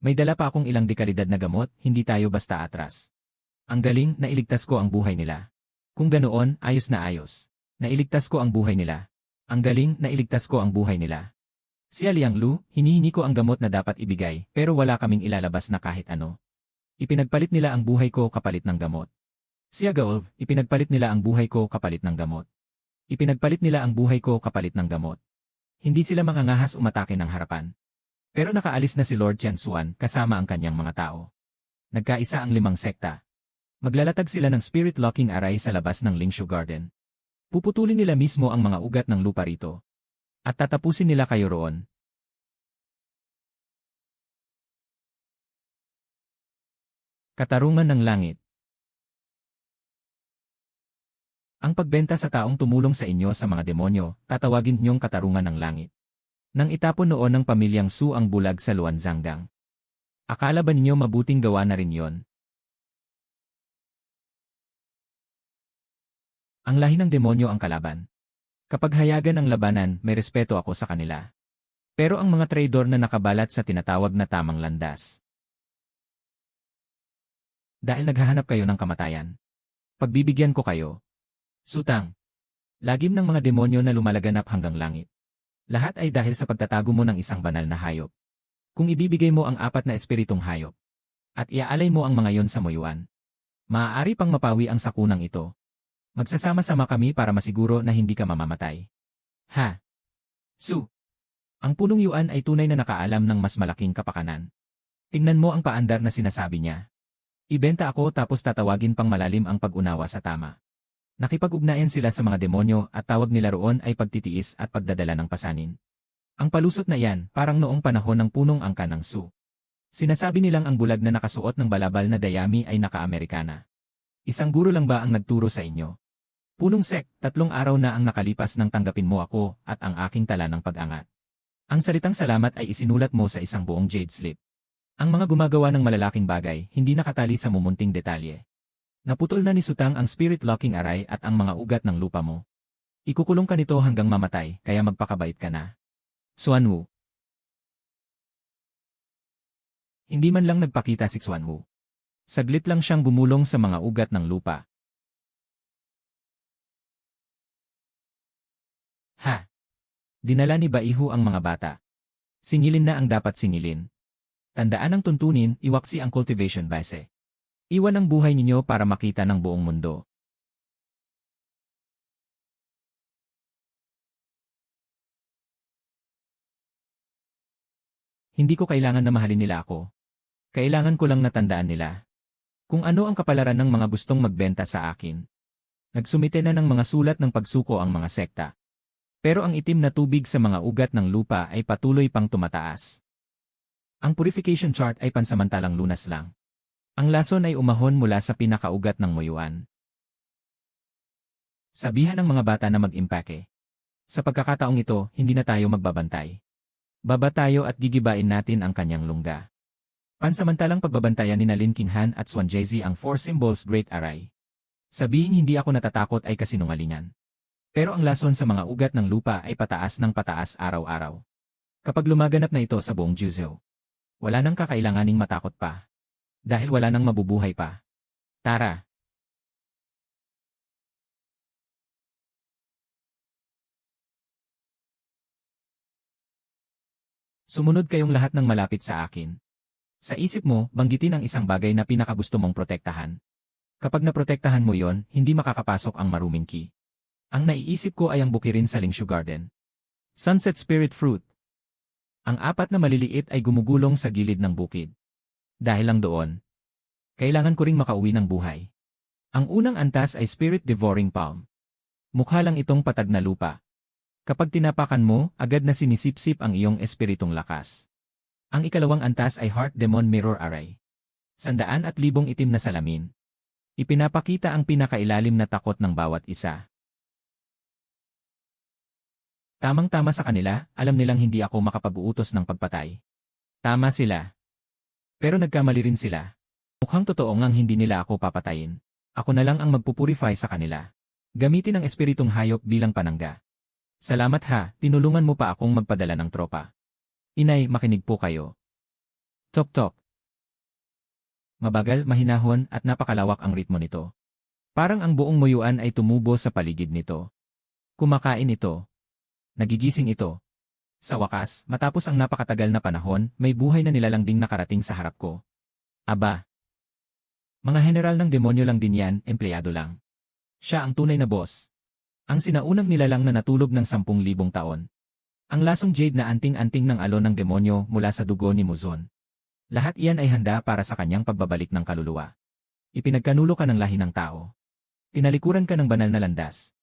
May dala pa akong ilang dekalidad na gamot, hindi tayo basta atras. Ang galing, nailigtas ko ang buhay nila. Kung ganoon, ayos na ayos. Nailigtas ko ang buhay nila. Ang galing, nailigtas ko ang buhay nila. Si Liang Lu, hinihingi ko ang gamot na dapat ibigay, pero wala kaming ilalabas na kahit ano. Ipinagpalit nila ang buhay ko kapalit ng gamot. Si Agaolv, ipinagpalit nila ang buhay ko kapalit ng gamot. Ipinagpalit nila ang buhay ko kapalit ng gamot. Hindi sila mangangahas umatake ng harapan. Pero nakaalis na si Lord Tianxuan kasama ang kanyang mga tao. Nagkaisa ang 5 sekta. Maglalatag sila ng spirit-locking array sa labas ng Lingshu Garden. Puputulin nila mismo ang mga ugat ng lupa rito. At tatapusin nila kayo roon. Katarungan ng langit. Ang pagbenta sa taong tumulong sa inyo sa mga demonyo, tatawagin niyong katarungan ng langit. Nang itapon noon ng pamilyang Su ang bulag sa Luanzanggang. Akala ba ninyo mabuting gawa na rin yon? Ang lahi ng demonyo ang kalaban. Kapag hayagan ang labanan, may respeto ako sa kanila. Pero ang mga traidor na nakabalat sa tinatawag na tamang landas. Dahil naghahanap kayo ng kamatayan. Pagbibigyan ko kayo. Sutang. Lagim ng mga demonyo na lumalaganap hanggang langit. Lahat ay dahil sa pagtatago mo ng isang banal na hayop. Kung ibibigay mo ang 4 na espiritong hayop, at iaalay mo ang mga yon sa muyuan, maaari pang mapawi ang sakunang ito. Magsasama-sama kami para masiguro na hindi ka mamamatay. Ha? Su. Ang punong yuan ay tunay na nakaalam ng mas malaking kapakanan. Tingnan mo ang paandar na sinasabi niya. Ibenta ako tapos tatawagin pang malalim ang pag-unawa sa tama. Nakipag-ugnayan sila sa mga demonyo at tawag nila roon ay pagtitiis at pagdadala ng pasanin. Ang palusot na yan, parang noong panahon ng punong angka ng Su. Sinasabi nilang ang bulag na nakasuot ng balabal na dayami ay naka-Amerikana. Isang guro lang ba ang nagturo sa inyo? Punong Sek, 3 araw na ang nakalipas nang tanggapin mo ako at ang aking tala ng pag-angat. Ang salitang salamat ay isinulat mo sa isang buong jade slip. Ang mga gumagawa ng malalaking bagay, hindi nakatali sa mumunting detalye. Naputol na ni Sutang ang spirit-locking array at ang mga ugat ng lupa mo. Ikukulong ka nito hanggang mamatay, kaya magpakabait ka na. Xuanwu. Hindi man lang nagpakita si Xuanwu. Saglit lang siyang bumulong sa mga ugat ng lupa. Dinala ni Baihu ang mga bata. Singilin na ang dapat singilin. Tandaan ang tuntunin, iwaksi ang cultivation base. Iwan ang buhay ninyo para makita ng buong mundo. Hindi ko kailangan na mahalin nila ako. Kailangan ko lang natandaan nila kung ano ang kapalaran ng mga gustong magbenta sa akin. Nagsumite na ng mga sulat ng pagsuko ang mga sekta. Pero ang itim na tubig sa mga ugat ng lupa ay patuloy pang tumataas. Ang purification chart ay pansamantalang lunas lang. Ang lason ay umahon mula sa pinakaugat ng muyuan. Sabihan ng mga bata na mag-impake. Sa pagkakataong ito, hindi na tayo magbabantay. Baba tayo at gigibain natin ang kanyang lungga. Pansamantalang pagbabantayan ni Lin Qinghan at Xuan Jezi ang Four Symbols Great Array. Sabihin hindi ako natatakot ay kasinungalingan. Pero ang lason sa mga ugat ng lupa ay pataas ng pataas araw-araw. Kapag lumaganap na ito sa buong Juzhou, wala nang kakailanganing matakot pa. Dahil wala nang mabubuhay pa. Tara! Sumunod kayong lahat ng malapit sa akin. Sa isip mo, banggitin ang isang bagay na pinakagusto mong protektahan. Kapag naprotektahan mo yon, hindi makakapasok ang maruming ki. Ang naiisip ko ay ang bukirin sa Lingshu Garden. Sunset Spirit Fruit. Ang apat na maliliit ay gumugulong sa gilid ng bukid. Dahil lang doon, kailangan ko ring makauwi ng buhay. Ang unang antas ay Spirit Devouring Palm. Mukha lang itong patag na lupa. Kapag tinapakan mo, agad na sinisipsip ang iyong espiritong lakas. Ang ikalawang antas ay Heart Demon Mirror Array. 100,000 itim na salamin. Ipinapakita ang pinakailalim na takot ng bawat isa. Tamang-tama sa kanila, alam nilang hindi ako makapag-uutos ng pagpatay. Tama sila. Pero nagkamali rin sila. Mukhang totoo ngang hindi nila ako papatayin. Ako na lang ang magpupurify sa kanila. Gamitin ang espiritong hayop bilang panangga. Salamat ha, tinulungan mo pa akong magpadala ng tropa. Inay, makinig po kayo. Tok-tok. Mabagal, mahinahon at napakalawak ang ritmo nito. Parang ang buong muyuan ay tumubo sa paligid nito. Kumakain ito. Nagigising ito. Sa wakas, matapos ang napakatagal na panahon, may buhay na nilalang ding nakarating sa harap ko. Aba. Mga general ng demonyo lang din yan, empleyado lang. Siya ang tunay na boss. Ang sinaunang nilalang na natulog ng 10,000 taon. Ang lasong jade na anting-anting ng alon ng demonyo mula sa dugo ni Muzon. Lahat iyan ay handa para sa kanyang pagbabalik ng kaluluwa. Ipinagkanulo ka ng lahi ng tao. Tinalikuran ka ng banal na landas.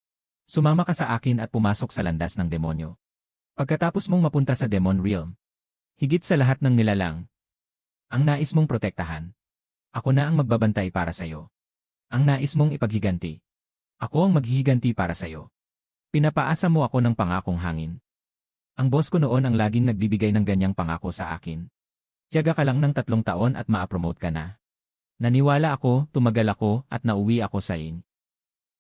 Sumama ka sa akin at pumasok sa landas ng demonyo. Pagkatapos mong mapunta sa Demon Realm, higit sa lahat ng nilalang, ang nais mong protektahan. Ako na ang magbabantay para sa iyo. Ang nais mong ipaghiganti. Ako ang maghihiganti para sa iyo. Pinapaasa mo ako ng pangakong hangin. Ang boss ko noon ang laging nagbibigay ng ganyang pangako sa akin. Tiyaga ka lang ng 3 taon at ma-promote ka na. Naniwala ako, tumagal ako, at nauwi ako sa in.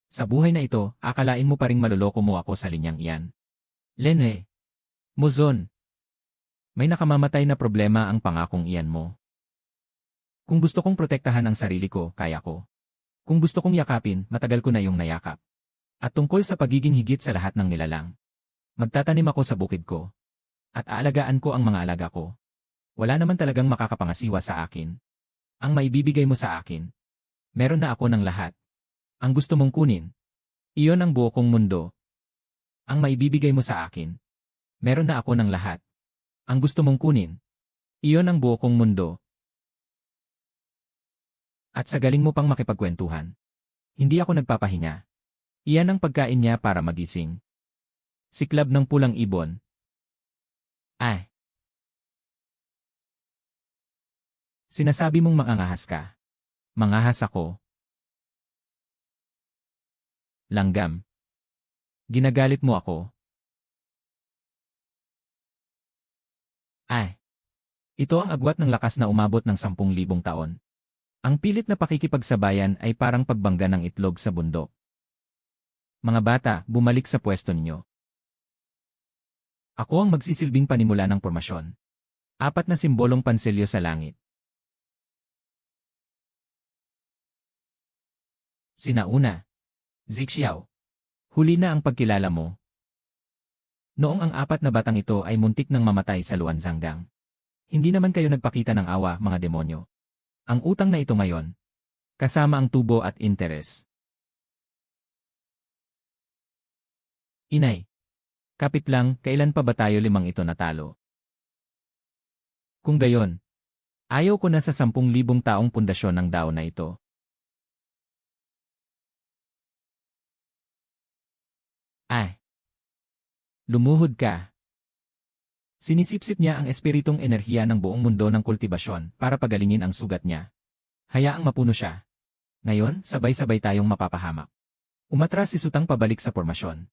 Sa buhay na ito, akalain mo pa ring maluloko mo ako sa linyang iyan. Lene. Muzon. May nakamamatay na problema ang pangakong iyan mo. Kung gusto kong protektahan ang sarili ko, kaya ko. Kung gusto kong yakapin, matagal ko na yung nayakap. At tungkol sa pagiging higit sa lahat ng nilalang. Magtatanim ako sa bukid ko. At aalagaan ko ang mga alaga ko. Wala naman talagang makakapangasiwa sa akin. Ang maibibigay mo sa akin. Meron na ako ng lahat. Ang gusto mong kunin. Iyon ang buo kong mundo. Ang maibibigay mo sa akin. Meron na ako ng lahat. Ang gusto mong kunin. Iyon ang buo kong mundo. At sa galing mo pang makipagkwentuhan. Hindi ako nagpapahinga. Iyan ang pagkain niya para magising. Siklab ng pulang ibon. Ay. Sinasabi mong mangangahas ka. Mangahas ako. Langgam. Ginagalit mo ako. Ay. Ito ang agwat ng lakas na umabot ng 10,000 taon. Ang pilit na pakikipagsabayan ay parang pagbangga ng itlog sa bundok. Mga bata, bumalik sa pwesto ninyo. Ako ang magsisilbing panimula ng pormasyon. 4 na simbolong panselyo sa langit. Sinauna. Zixiao. Huli na ang pagkilala mo. Noong ang apat na batang ito ay muntik nang mamatay sa Luanzanggang. Hindi naman kayo nagpakita ng awa, mga demonyo. Ang utang na ito ngayon, kasama ang tubo at interes. Inay. Kapit lang, kailan pa ba tayo limang ito natalo? Kung gayon, ayaw ko na sa 10,000 taong pundasyon ng Dao na ito. Ay! Lumuhod ka. Sinisipsip niya ang espiritong enerhiya ng buong mundo ng kultibasyon para pagalingin ang sugat niya. Hayaang mapuno siya. Ngayon, sabay-sabay tayong mapapahamak. Umatras si Sutang pabalik sa pormasyon.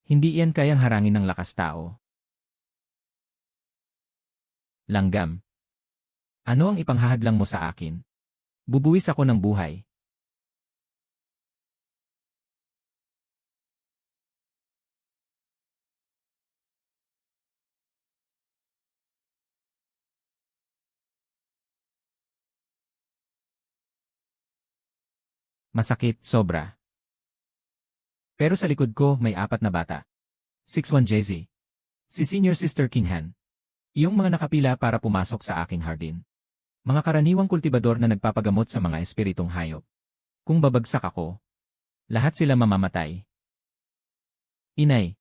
Hindi iyan kayang harangin ng lakas tao. Langgam. Ano ang ipanghahadlang mo sa akin? Bubuwis ako ng buhay. Masakit, sobra. Pero sa likod ko may 4 na bata. 6'1 Jezi. Si Senior Sister Kinghan. Iyong mga nakapila para pumasok sa aking hardin. Mga karaniwang kultibador na nagpapagamot sa mga espiritong hayop. Kung babagsak ako, lahat sila mamamatay. Inay.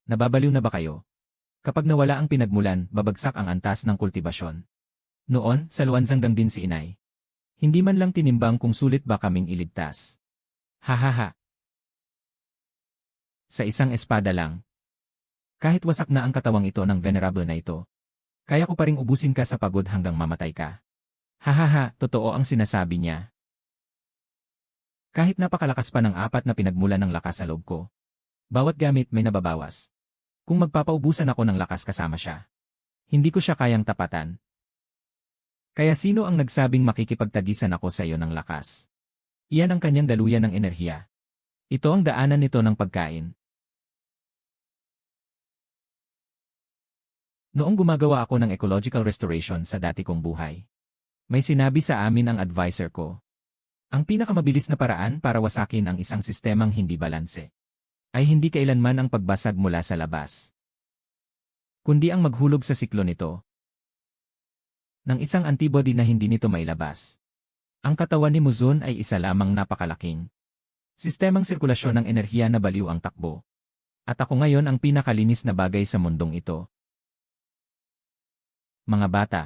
Nababaliw na ba kayo? Kapag nawala ang pinagmulan, babagsak ang antas ng kultibasyon. Noon, sa Luanzanggang din si Inay. Hindi man lang tinimbang kung sulit ba kaming iligtas. Hahaha. Sa isang espada lang. Kahit wasak na ang katawang ito ng venerable na ito, kaya ko pa ring ubusin ka sa pagod hanggang mamatay ka. Hahaha, totoo ang sinasabi niya. Kahit napakalakas pa ng 4 na pinagmulan ng lakas sa loob ko. Bawat gamit may nababawas. Kung magpapaubusan ako ng lakas kasama siya, hindi ko siya kayang tapatan. Kaya sino ang nagsabing makikipagtagisan ako sa iyo ng lakas? Iyan ang kanyang daluyan ng enerhiya. Ito ang daanan nito ng pagkain. Noong gumagawa ako ng ecological restoration sa dati kong buhay, may sinabi sa amin ang advisor ko. Ang pinakamabilis na paraan para wasakin ang isang sistemang hindi balanse ay hindi kailanman ang pagbasag mula sa labas, kundi ang maghulog sa siklo nito ng isang antibody na hindi nito mailabas. Ang katawan ni Muzun ay isa lamang napakalaking sistemang sirkulasyon ng enerhiya na baliw ang takbo. At ako ngayon ang pinakalinis na bagay sa mundong ito. Mga bata,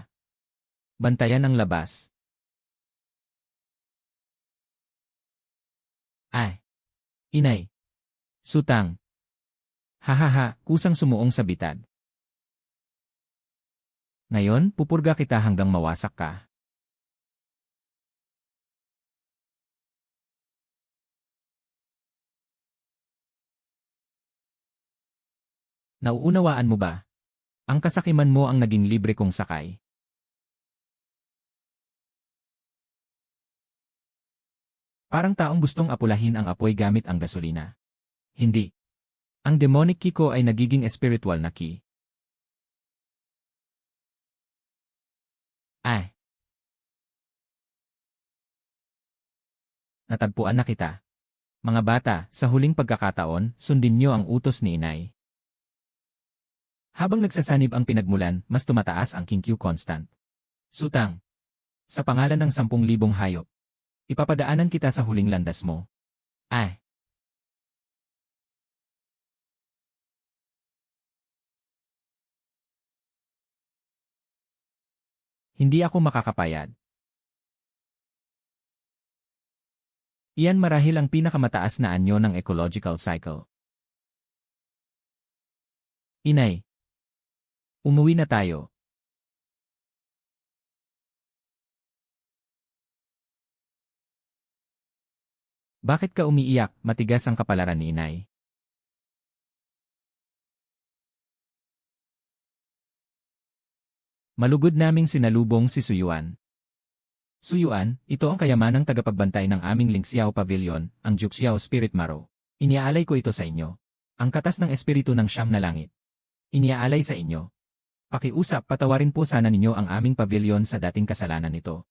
bantayan ang labas. Ay! Inay! Sutang! Hahaha, kusang sumuong sa bitad. Ngayon, pupurga kita hanggang mawasak ka. Nauunawaan mo ba? Ang kasakiman mo ang naging libre kong sakay. Parang taong gustong apulahin ang apoy gamit ang gasolina. Hindi. Ang demonic ki ko ay nagiging spiritual na ki. Ay! Natagpuan na kita. Mga bata, sa huling pagkakataon, sundin niyo ang utos ni Inay. Habang nagsasanib ang pinagmulan, mas tumataas ang King Q constant. Sutang. Sa pangalan ng 10,000 hayop, ipapadaanan kita sa huling landas mo. Ay! Hindi ako makakapayad. Iyan marahil ang pinakamataas na anyo ng ecological cycle. Inay. Umuwi na tayo. Bakit ka umiiyak? Matigas ang kapalaran ni Inay. Malugod naming sinalubong si Suyuan. Suyuan, ito ang kayamanang tagapagbantay ng aming Lingxiao Pavilion, ang Juxiao Spirit Maro. Iniaalay ko ito sa inyo. Ang katas ng espiritu ng Siyam na Langit. Iniaalay sa inyo. Pakiusap, patawarin po sana ninyo ang aming pavilion sa dating kasalanan nito.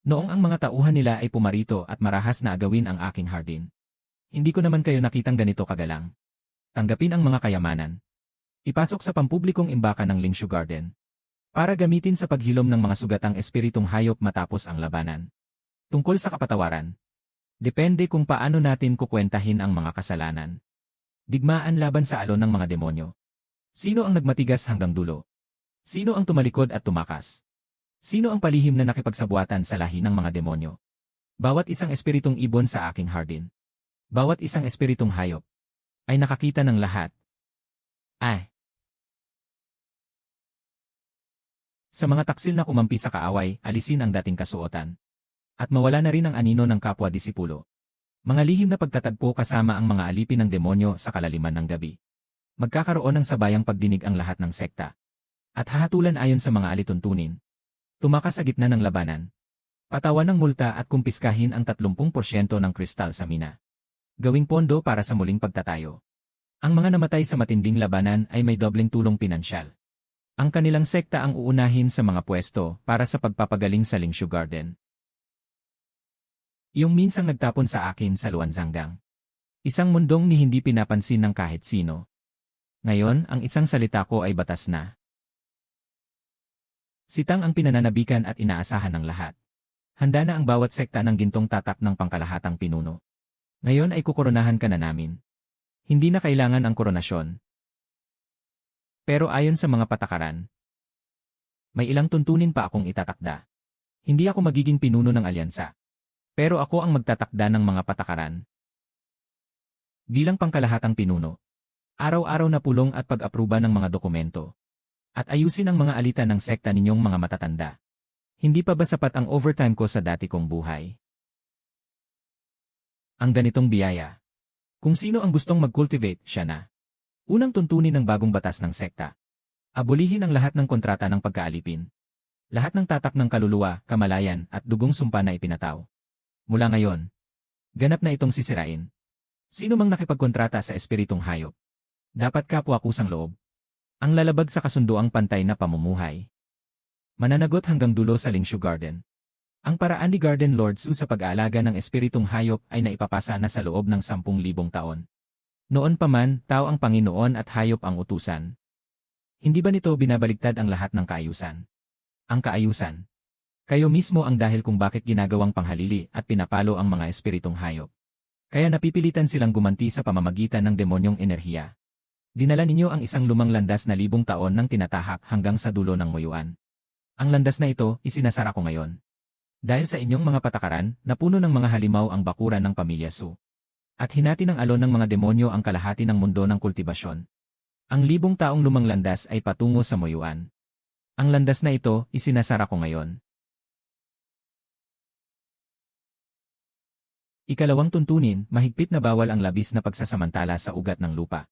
Noong ang mga tauhan nila ay pumarito at marahas na agawin ang aking hardin. Hindi ko naman kayo nakitang ganito kagalang. Tanggapin ang mga kayamanan. Ipasok sa pampublikong imbakan ng Lingshu Garden. Para gamitin sa paghilom ng mga sugatang espiritong hayop matapos ang labanan. Tungkol sa kapatawaran. Depende kung paano natin kukwentahin ang mga kasalanan. Digmaan laban sa alon ng mga demonyo. Sino ang nagmatigas hanggang dulo? Sino ang tumalikod at tumakas? Sino ang palihim na nakipagsabuatan sa lahi ng mga demonyo? Bawat isang espiritong ibon sa aking hardin. Bawat isang espiritong hayop. Ay nakakita ng lahat. Sa mga taksil na kumampi sa kaaway, alisin ang dating kasuotan. At mawala na rin ang anino ng kapwa-disipulo. Mga lihim na pagtatagpo kasama ang mga alipin ng demonyo sa kalaliman ng gabi. Magkakaroon ng sabayang pagdinig ang lahat ng sekta. At hahatulan ayon sa mga alituntunin. Tumakas sa gitna ng labanan. Patawan ng multa at kumpiskahin ang 30% ng kristal sa mina. Gawing pondo para sa muling pagtatayo. Ang mga namatay sa matinding labanan ay may dobleng tulong pinansyal. Ang kanilang sekta ang uunahin sa mga pwesto para sa pagpapagaling sa Lingshu Garden. Yung minsang nagtapon sa akin sa Luanzanggang. Isang mundong ni hindi pinapansin ng kahit sino. Ngayon, ang isang salita ko ay batas na. Sitang ang pinananabikan at inaasahan ng lahat. Handa na ang bawat sekta ng gintong tatak ng pangkalahatang pinuno. Ngayon ay kukoronahan ka na namin. Hindi na kailangan ang koronasyon. Pero ayon sa mga patakaran, may ilang tuntunin pa akong itatakda. Hindi ako magiging pinuno ng alyansa. Pero ako ang magtatakda ng mga patakaran. Bilang pangkalahatang pinuno, araw-araw na pulong at pag-apruba ng mga dokumento. At ayusin ang mga alita ng sekta ninyong mga matatanda. Hindi pa ba sapat ang overtime ko sa dati kong buhay? Ang ganitong biyaya. Kung sino ang gustong mag-cultivate, siya na. Unang tuntunin ng bagong batas ng sekta. Abolihin ang lahat ng kontrata ng pagkaalipin. Lahat ng tatak ng kaluluwa, kamalayan, at dugong sumpa na ipinataw. Mula ngayon, ganap na itong sisirain. Sino mang nakipagkontrata sa espiritong hayop, dapat kapwa-kusang loob. Ang lalabag sa kasunduang pantay na pamumuhay. Mananagot hanggang dulo sa Lingshu Garden. Ang paraan ni Garden Lord Su sa pag-aalaga ng espiritong hayop ay naipapasa na sa loob ng 10,000 taon. Noon pa man, tao ang Panginoon at hayop ang utusan. Hindi ba nito binabaligtad ang lahat ng kaayusan? Ang kaayusan. Kayo mismo ang dahil kung bakit ginagawang panghalili at pinapalo ang mga espiritong hayop. Kaya napipilitan silang gumanti sa pamamagitan ng demonyong enerhiya. Dinala ninyo ang isang lumang landas na 1,000 taon ng tinatahak hanggang sa dulo ng muyuan. Ang landas na ito, isinasara ko ngayon. Dahil sa inyong mga patakaran, napuno ng mga halimaw ang bakuran ng pamilya Su. At hinati ng alon ng mga demonyo ang kalahati ng mundo ng kultibasyon. Ang 1,000 taong lumang landas ay patungo sa muyuan. Ang landas na ito, isinasara ko ngayon. Ikalawang tuntunin, mahigpit na bawal ang labis na pagsasamantala sa ugat ng lupa.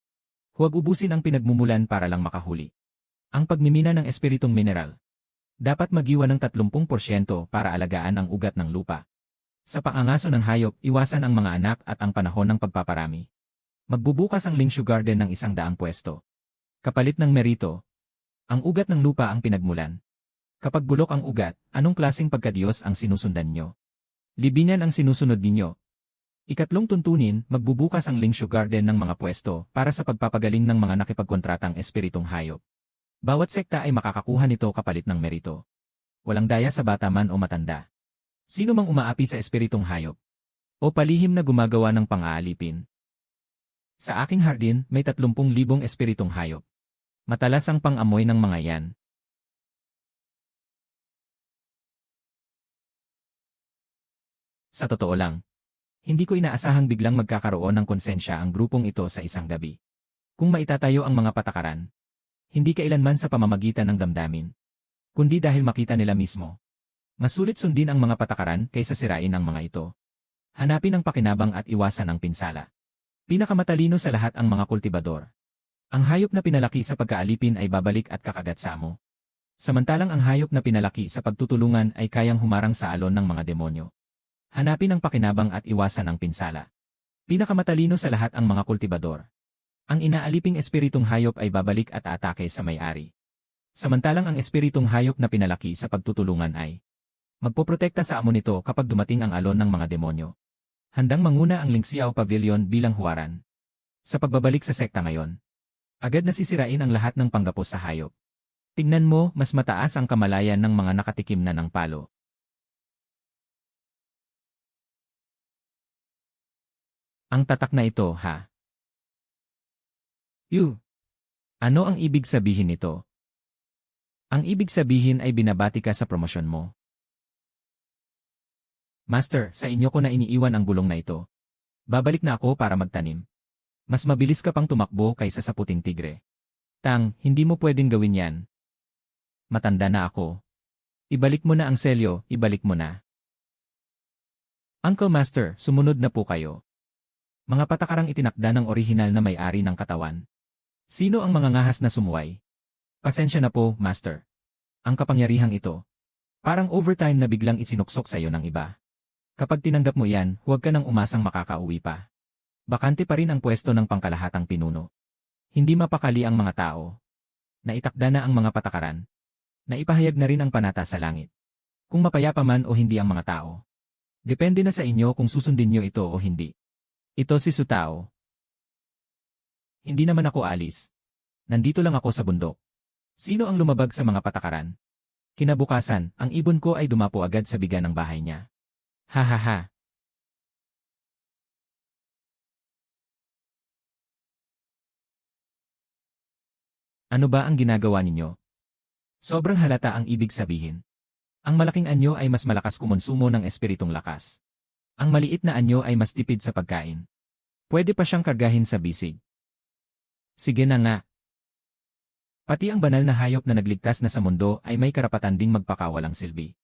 Huwag ubusin ang pinagmumulan para lang makahuli. Ang pagmimina ng espiritong mineral. Dapat magiwa ng 30% para alagaan ang ugat ng lupa. Sa pangangaso ng hayop, iwasan ang mga anak at ang panahon ng pagpaparami. Magbubukas ang Lingshu Garden ng 100 pwesto. Kapalit ng merito. Ang ugat ng lupa ang pinagmulan. Kapag bulok ang ugat, anong klaseng pagkadiyos ang sinusundan nyo? Libingan ang sinusunod ninyo. Ikatlong tuntunin, magbubukas ang Lingshu Garden ng mga pwesto para sa pagpapagaling ng mga nakipagkontratang espiritong hayop. Bawat sekta ay makakakuha nito kapalit ng merito. Walang daya sa bata man o matanda. Sino mang umaapi sa espiritong hayop o palihim na gumagawa ng pang-aalipin. Sa aking hardin, may 30,000 espiritong hayop. Matalas ang pang-amoy ng mga yan. Sa totoo lang, hindi ko inaasahang biglang magkakaroon ng konsensya ang grupong ito sa isang gabi. Kung maitatayo ang mga patakaran, hindi kailanman sa pamamagitan ng damdamin, kundi dahil makita nila mismo. Masulit sundin ang mga patakaran kaysa sirain ang mga ito. Hanapin ang pakinabang at iwasan ang pinsala. Pinakamatalino sa lahat ang mga kultibador. Ang hayop na pinalaki sa pagkaalipin ay babalik at kakagat sa amo. Samantalang ang hayop na pinalaki sa pagtutulungan ay kayang humarang sa alon ng mga demonyo. Hanapin ang pakinabang at iwasan ang pinsala. Pinakamatalino sa lahat ang mga kultibador. Ang inaaliping espiritong hayop ay babalik at aatake sa may-ari. Samantalang ang espiritong hayop na pinalaki sa pagtutulungan ay magpoprotekta sa amo nito kapag dumating ang alon ng mga demonyo. Handang manguna ang Lingxiao Pavilion bilang huwaran. Sa pagbabalik sa sekta ngayon, agad nasisirain ang lahat ng panggapos sa hayop. Tingnan mo, mas mataas ang kamalayan ng mga nakatikim na ng palo. Ang tatak na ito, ha? Ano ang ibig sabihin nito? Ang ibig sabihin ay binabati ka sa promosyon mo. Master, sa inyo ko na iniiwan ang bulong na ito. Babalik na ako para magtanim. Mas mabilis ka pang tumakbo kaysa sa puting tigre. Tang, hindi mo pwedeng gawin yan. Matanda na ako. Ibalik mo na ang selyo, ibalik mo na. Uncle Master, sumunod na po kayo. Mga patakarang itinakda ng orihinal na may-ari ng katawan. Sino ang mga ngahas na sumuway? Pasensya na po, Master. Ang kapangyarihang ito. Parang overtime na biglang isinuksok sa iyo ng iba. Kapag tinanggap mo yan, huwag ka nang umasang makakauwi pa. Bakante pa rin ang pwesto ng pangkalahatang pinuno. Hindi mapakali ang mga tao. Naitakda na ang mga patakaran. Naipahayag na rin ang panata sa langit. Kung mapayapa man o hindi ang mga tao. Depende na sa inyo kung susundin nyo ito o hindi. Ito si Sutao. Hindi naman ako alis. Nandito lang ako sa bundok. Sino ang lumabag sa mga patakaran? Kinabukasan, ang ibon ko ay dumapo agad sa biga ng bahay niya. Ha ha ha. Ano ba ang ginagawa ninyo? Sobrang halata ang ibig sabihin. Ang malaking anyo ay mas malakas kumonsumo ng espiritong lakas. Ang maliit na anyo ay mas tipid sa pagkain. Pwede pa siyang kargahin sa bisig. Sige na nga. Pati ang banal na hayop na nagligtas na sa mundo ay may karapatan ding magpakawalang silbi.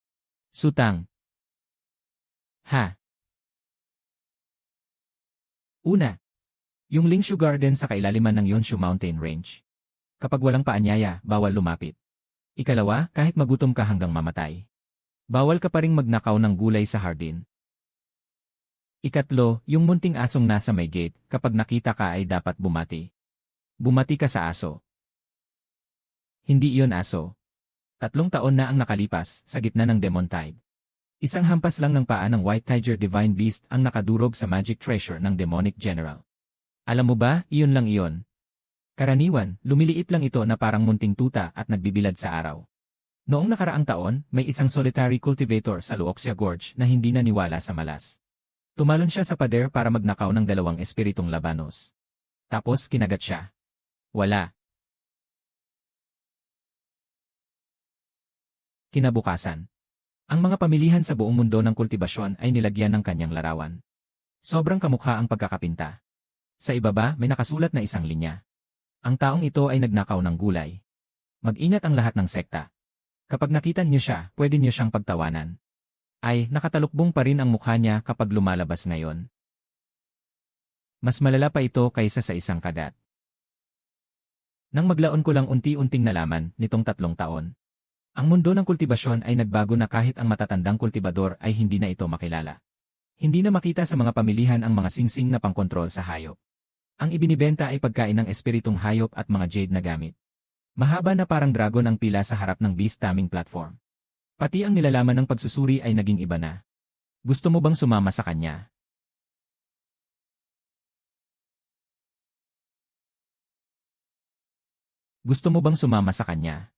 Sutang. Ha? Una. Yung Lingshu Garden sa kailaliman ng Yonshu Mountain Range. Kapag walang paanyaya, bawal lumapit. Ikalawa, kahit magutom ka hanggang mamatay. Bawal ka pa ring magnakaw ng gulay sa hardin. Ikatlo, yung munting asong nasa may gate, kapag nakita ka ay dapat bumati. Bumati ka sa aso. Hindi iyon aso. 3 taon na ang nakalipas, sa gitna ng Demon Tide. Isang hampas lang ng paa ng White Tiger Divine Beast ang nakadurog sa magic treasure ng Demonic General. Alam mo ba, iyon lang iyon. Karaniwan, lumiliit lang ito na parang munting tuta at nagbibilad sa araw. Noong nakaraang taon, may isang solitary cultivator sa Luoxia Gorge na hindi naniwala sa malas. Tumalon siya sa pader para magnakaw ng 2 espiritong labanos. Tapos kinagat siya. Wala. Kinabukasan. Ang mga pamilihan sa buong mundo ng kultibasyon ay nilagyan ng kanyang larawan. Sobrang kamukha ang pagkakapinta. Sa ibaba may nakasulat na isang linya. Ang taong ito ay nagnakaw ng gulay. Mag-ingat ang lahat ng sekta. Kapag nakita niyo siya, pwede niyo siyang pagtawanan. Ay, nakatalukbong pa rin ang mukha niya kapag lumalabas ngayon. Mas malala pa ito kaysa sa isang kagat. Nang maglaon ko lang unti-unting nalaman nitong 3 taon. Ang mundo ng kultibasyon ay nagbago na kahit ang matatandang kultibador ay hindi na ito makilala. Hindi na makita sa mga pamilihan ang mga singsing na pangkontrol sa hayop. Ang ibinibenta ay pagkain ng espiritong hayop at mga jade na gamit. Mahaba na parang dragon ang pila sa harap ng beast taming platform. Pati ang nilalaman ng pagsusuri ay naging iba na. Gusto mo bang sumama sa kanya? Gusto mo bang sumama sa kanya?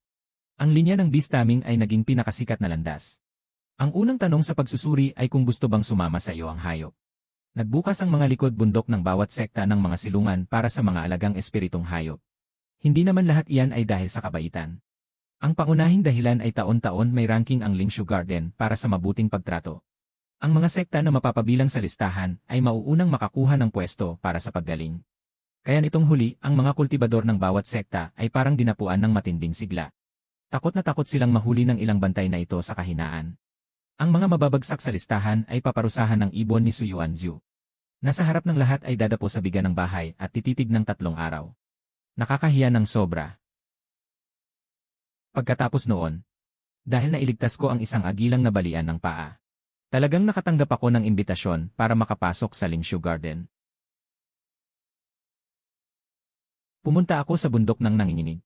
Ang linya ng beast taming ay naging pinakasikat na landas. Ang unang tanong sa pagsusuri ay kung gusto bang sumama sa iyo ang hayop. Nagbukas ang mga likod bundok ng bawat sekta ng mga silungan para sa mga alagang espiritong hayop. Hindi naman lahat iyan ay dahil sa kabaitan. Ang pangunahing dahilan ay taon-taon may ranking ang Lingshu Garden para sa mabuting pagtrato. Ang mga sekta na mapapabilang sa listahan ay mauunang makakuha ng pwesto para sa paggaling. Kaya nitong huli, ang mga kultibador ng bawat sekta ay parang dinapuan ng matinding sigla. Takot na takot silang mahuli ng ilang bantay na ito sa kahinaan. Ang mga mababagsak sa listahan ay paparusahan ng ibon ni Su Yuanzhu. Nasa harap ng lahat ay dadapo sa biga ng bahay at tititig ng 3 araw. Nakakahiya ng sobra. Pagkatapos noon, dahil nailigtas ko ang isang agilang na balian ng paa, talagang nakatanggap ako ng imbitasyon para makapasok sa Lingshu Garden. Pumunta ako sa bundok ng nanginginig.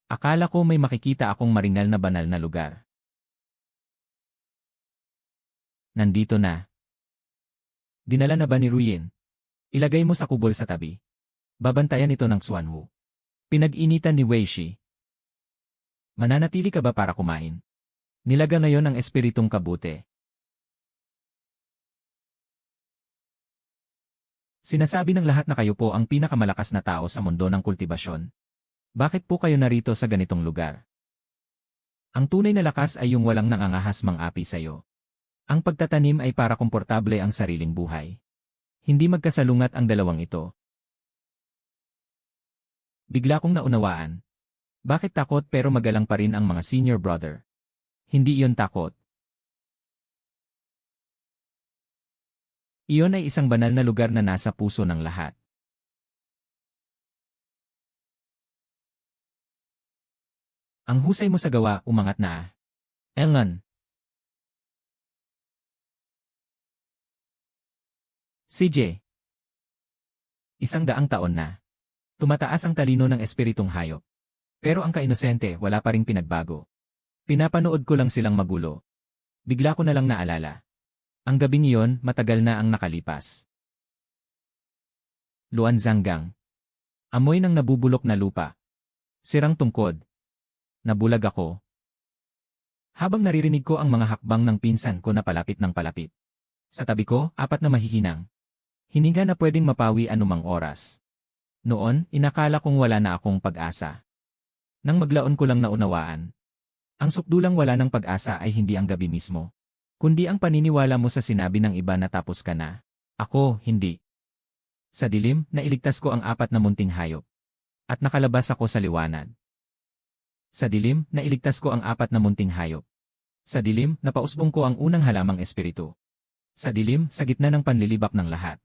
Akala ko may makikita akong maringal na banal na lugar. Nandito na. Dinala na ba ni Ruyin? Ilagay mo sa kubol sa tabi. Babantayan ito ng Xuanwu. Pinag-initan ni Wei Shi. Mananatili ka ba para kumain? Nilaga ngayon ang espiritong kabute. Sinasabi ng lahat na kayo po ang pinakamalakas na tao sa mundo ng kultibasyon. Bakit po kayo narito sa ganitong lugar? Ang tunay na lakas ay yung walang nangangahas mang-api sa'yo. Ang pagtatanim ay para komportable ang sariling buhay. Hindi magkasalungat ang dalawang ito. Bigla kong naunawaan. Bakit takot pero magalang pa rin ang mga senior brother? Hindi iyon takot. Iyon ay isang banal na lugar na nasa puso ng lahat. Ang husay mo sa gawa, umangat na. Elngan. CJ. 100 taon na. Tumataas ang talino ng espiritong hayop. Pero ang kainosente wala pa ring pinagbago. Pinapanood ko lang silang magulo. Bigla ko na lang naalala. Ang gabing iyon, matagal na ang nakalipas. Luan Zanggang. Amoy ng nabubulok na lupa. Sirang tungkod. Nabulag ako. Habang naririnig ko ang mga hakbang ng pinsan ko na palapit ng palapit. Sa tabi ko, 4 na mahihinang. Hininga na pwedeng mapawi anumang oras. Noon, inakala kong wala na akong pag-asa. Nang maglaon ko lang naunawaan. Ang sukdulang wala ng pag-asa ay hindi ang gabi mismo. Kundi ang paniniwala mo sa sinabi ng iba na tapos ka na. Ako, hindi. Sa dilim, nailigtas ko ang 4 na munting hayop. At nakalabas ako sa liwanag. Sa dilim, nailigtas ko ang 4 na munting hayop. Sa dilim, napausbong ko ang unang halamang espiritu. Sa dilim, sa gitna ng panlilibak ng lahat.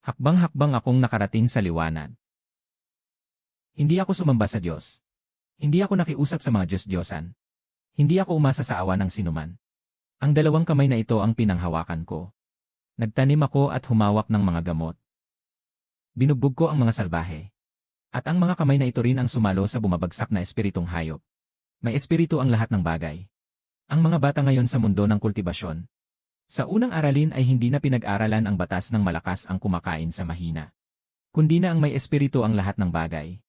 Hakbang-hakbang akong nakarating sa liwanag. Hindi ako sumamba sa Diyos. Hindi ako nakiusap sa mga Diyos-Diyosan. Hindi ako umasa sa awa ng sinuman. Ang 2 kamay na ito ang pinanghawakan ko. Nagtanim ako at humawak ng mga gamot. Binugbog ko ang mga salbahe. At ang mga kamay na ito rin ang sumalo sa bumabagsak na espiritong hayop. May espiritu ang lahat ng bagay. Ang mga bata ngayon sa mundo ng kultibasyon. Sa unang aralin ay hindi na pinag-aralan ang batas ng malakas ang kumakain sa mahina. Kundi na ang may espiritu ang lahat ng bagay.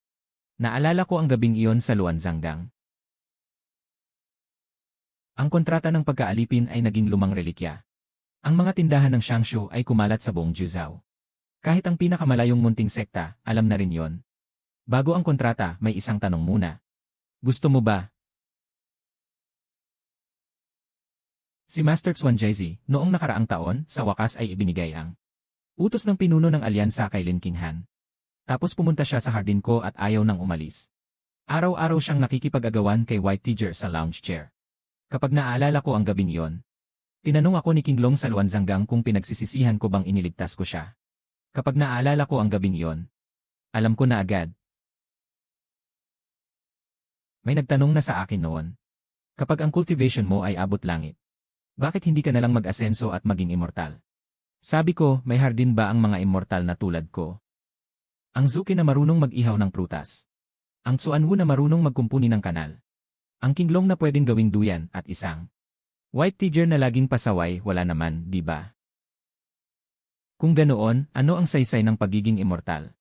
Naalala ko ang gabing iyon sa Luan Zanggang. Ang kontrata ng pagkaalipin ay naging lumang relikya. Ang mga tindahan ng Shangshu ay kumalat sa buong Juzhou. Kahit ang pinakamalayong munting sekta, alam na rin yon. Bago ang kontrata, may isang tanong muna. Gusto mo ba? Si Master Xuanzhi, noong nakaraang taon, sa wakas ay ibinigay ang utos ng pinuno ng alyansa kay Lin Qinghan. Tapos pumunta siya sa hardin ko at ayaw nang umalis. Araw-araw siyang nakikipag-agawan kay White Tiger sa lounge chair. Kapag naaalala ko ang gabing iyon, tinanong ako ni King Long sa Luan Zanggang kung pinagsisisihan ko bang iniligtas ko siya. Kapag naaalala ko ang gabing iyon, alam ko na agad. May nagtanong na sa akin noon. Kapag ang cultivation mo ay abot langit, bakit hindi ka nalang mag-asenso at maging immortal? Sabi ko, may hardin ba ang mga immortal na tulad ko? Ang Zuki na marunong mag-ihaw ng prutas. Ang Xuanwu na marunong magkumpuni ng kanal. Ang King Long na pwedeng gawing duyan at isang White Tiger na laging pasaway, wala naman, di ba? Kung ganoon, ano ang saysay ng pagiging immortal?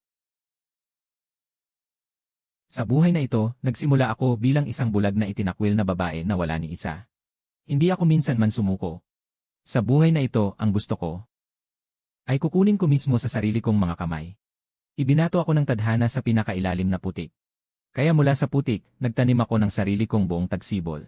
Sa buhay na ito, nagsimula ako bilang isang bulag na itinakwil na babae na wala ni isa. Hindi ako minsan man sumuko. Sa buhay na ito, ang gusto ko ay kukunin ko mismo sa sarili kong mga kamay. Ibinato ako ng tadhana sa pinakailalim na putik. Kaya mula sa putik, nagtanim ako ng sarili kong buong tagsibol.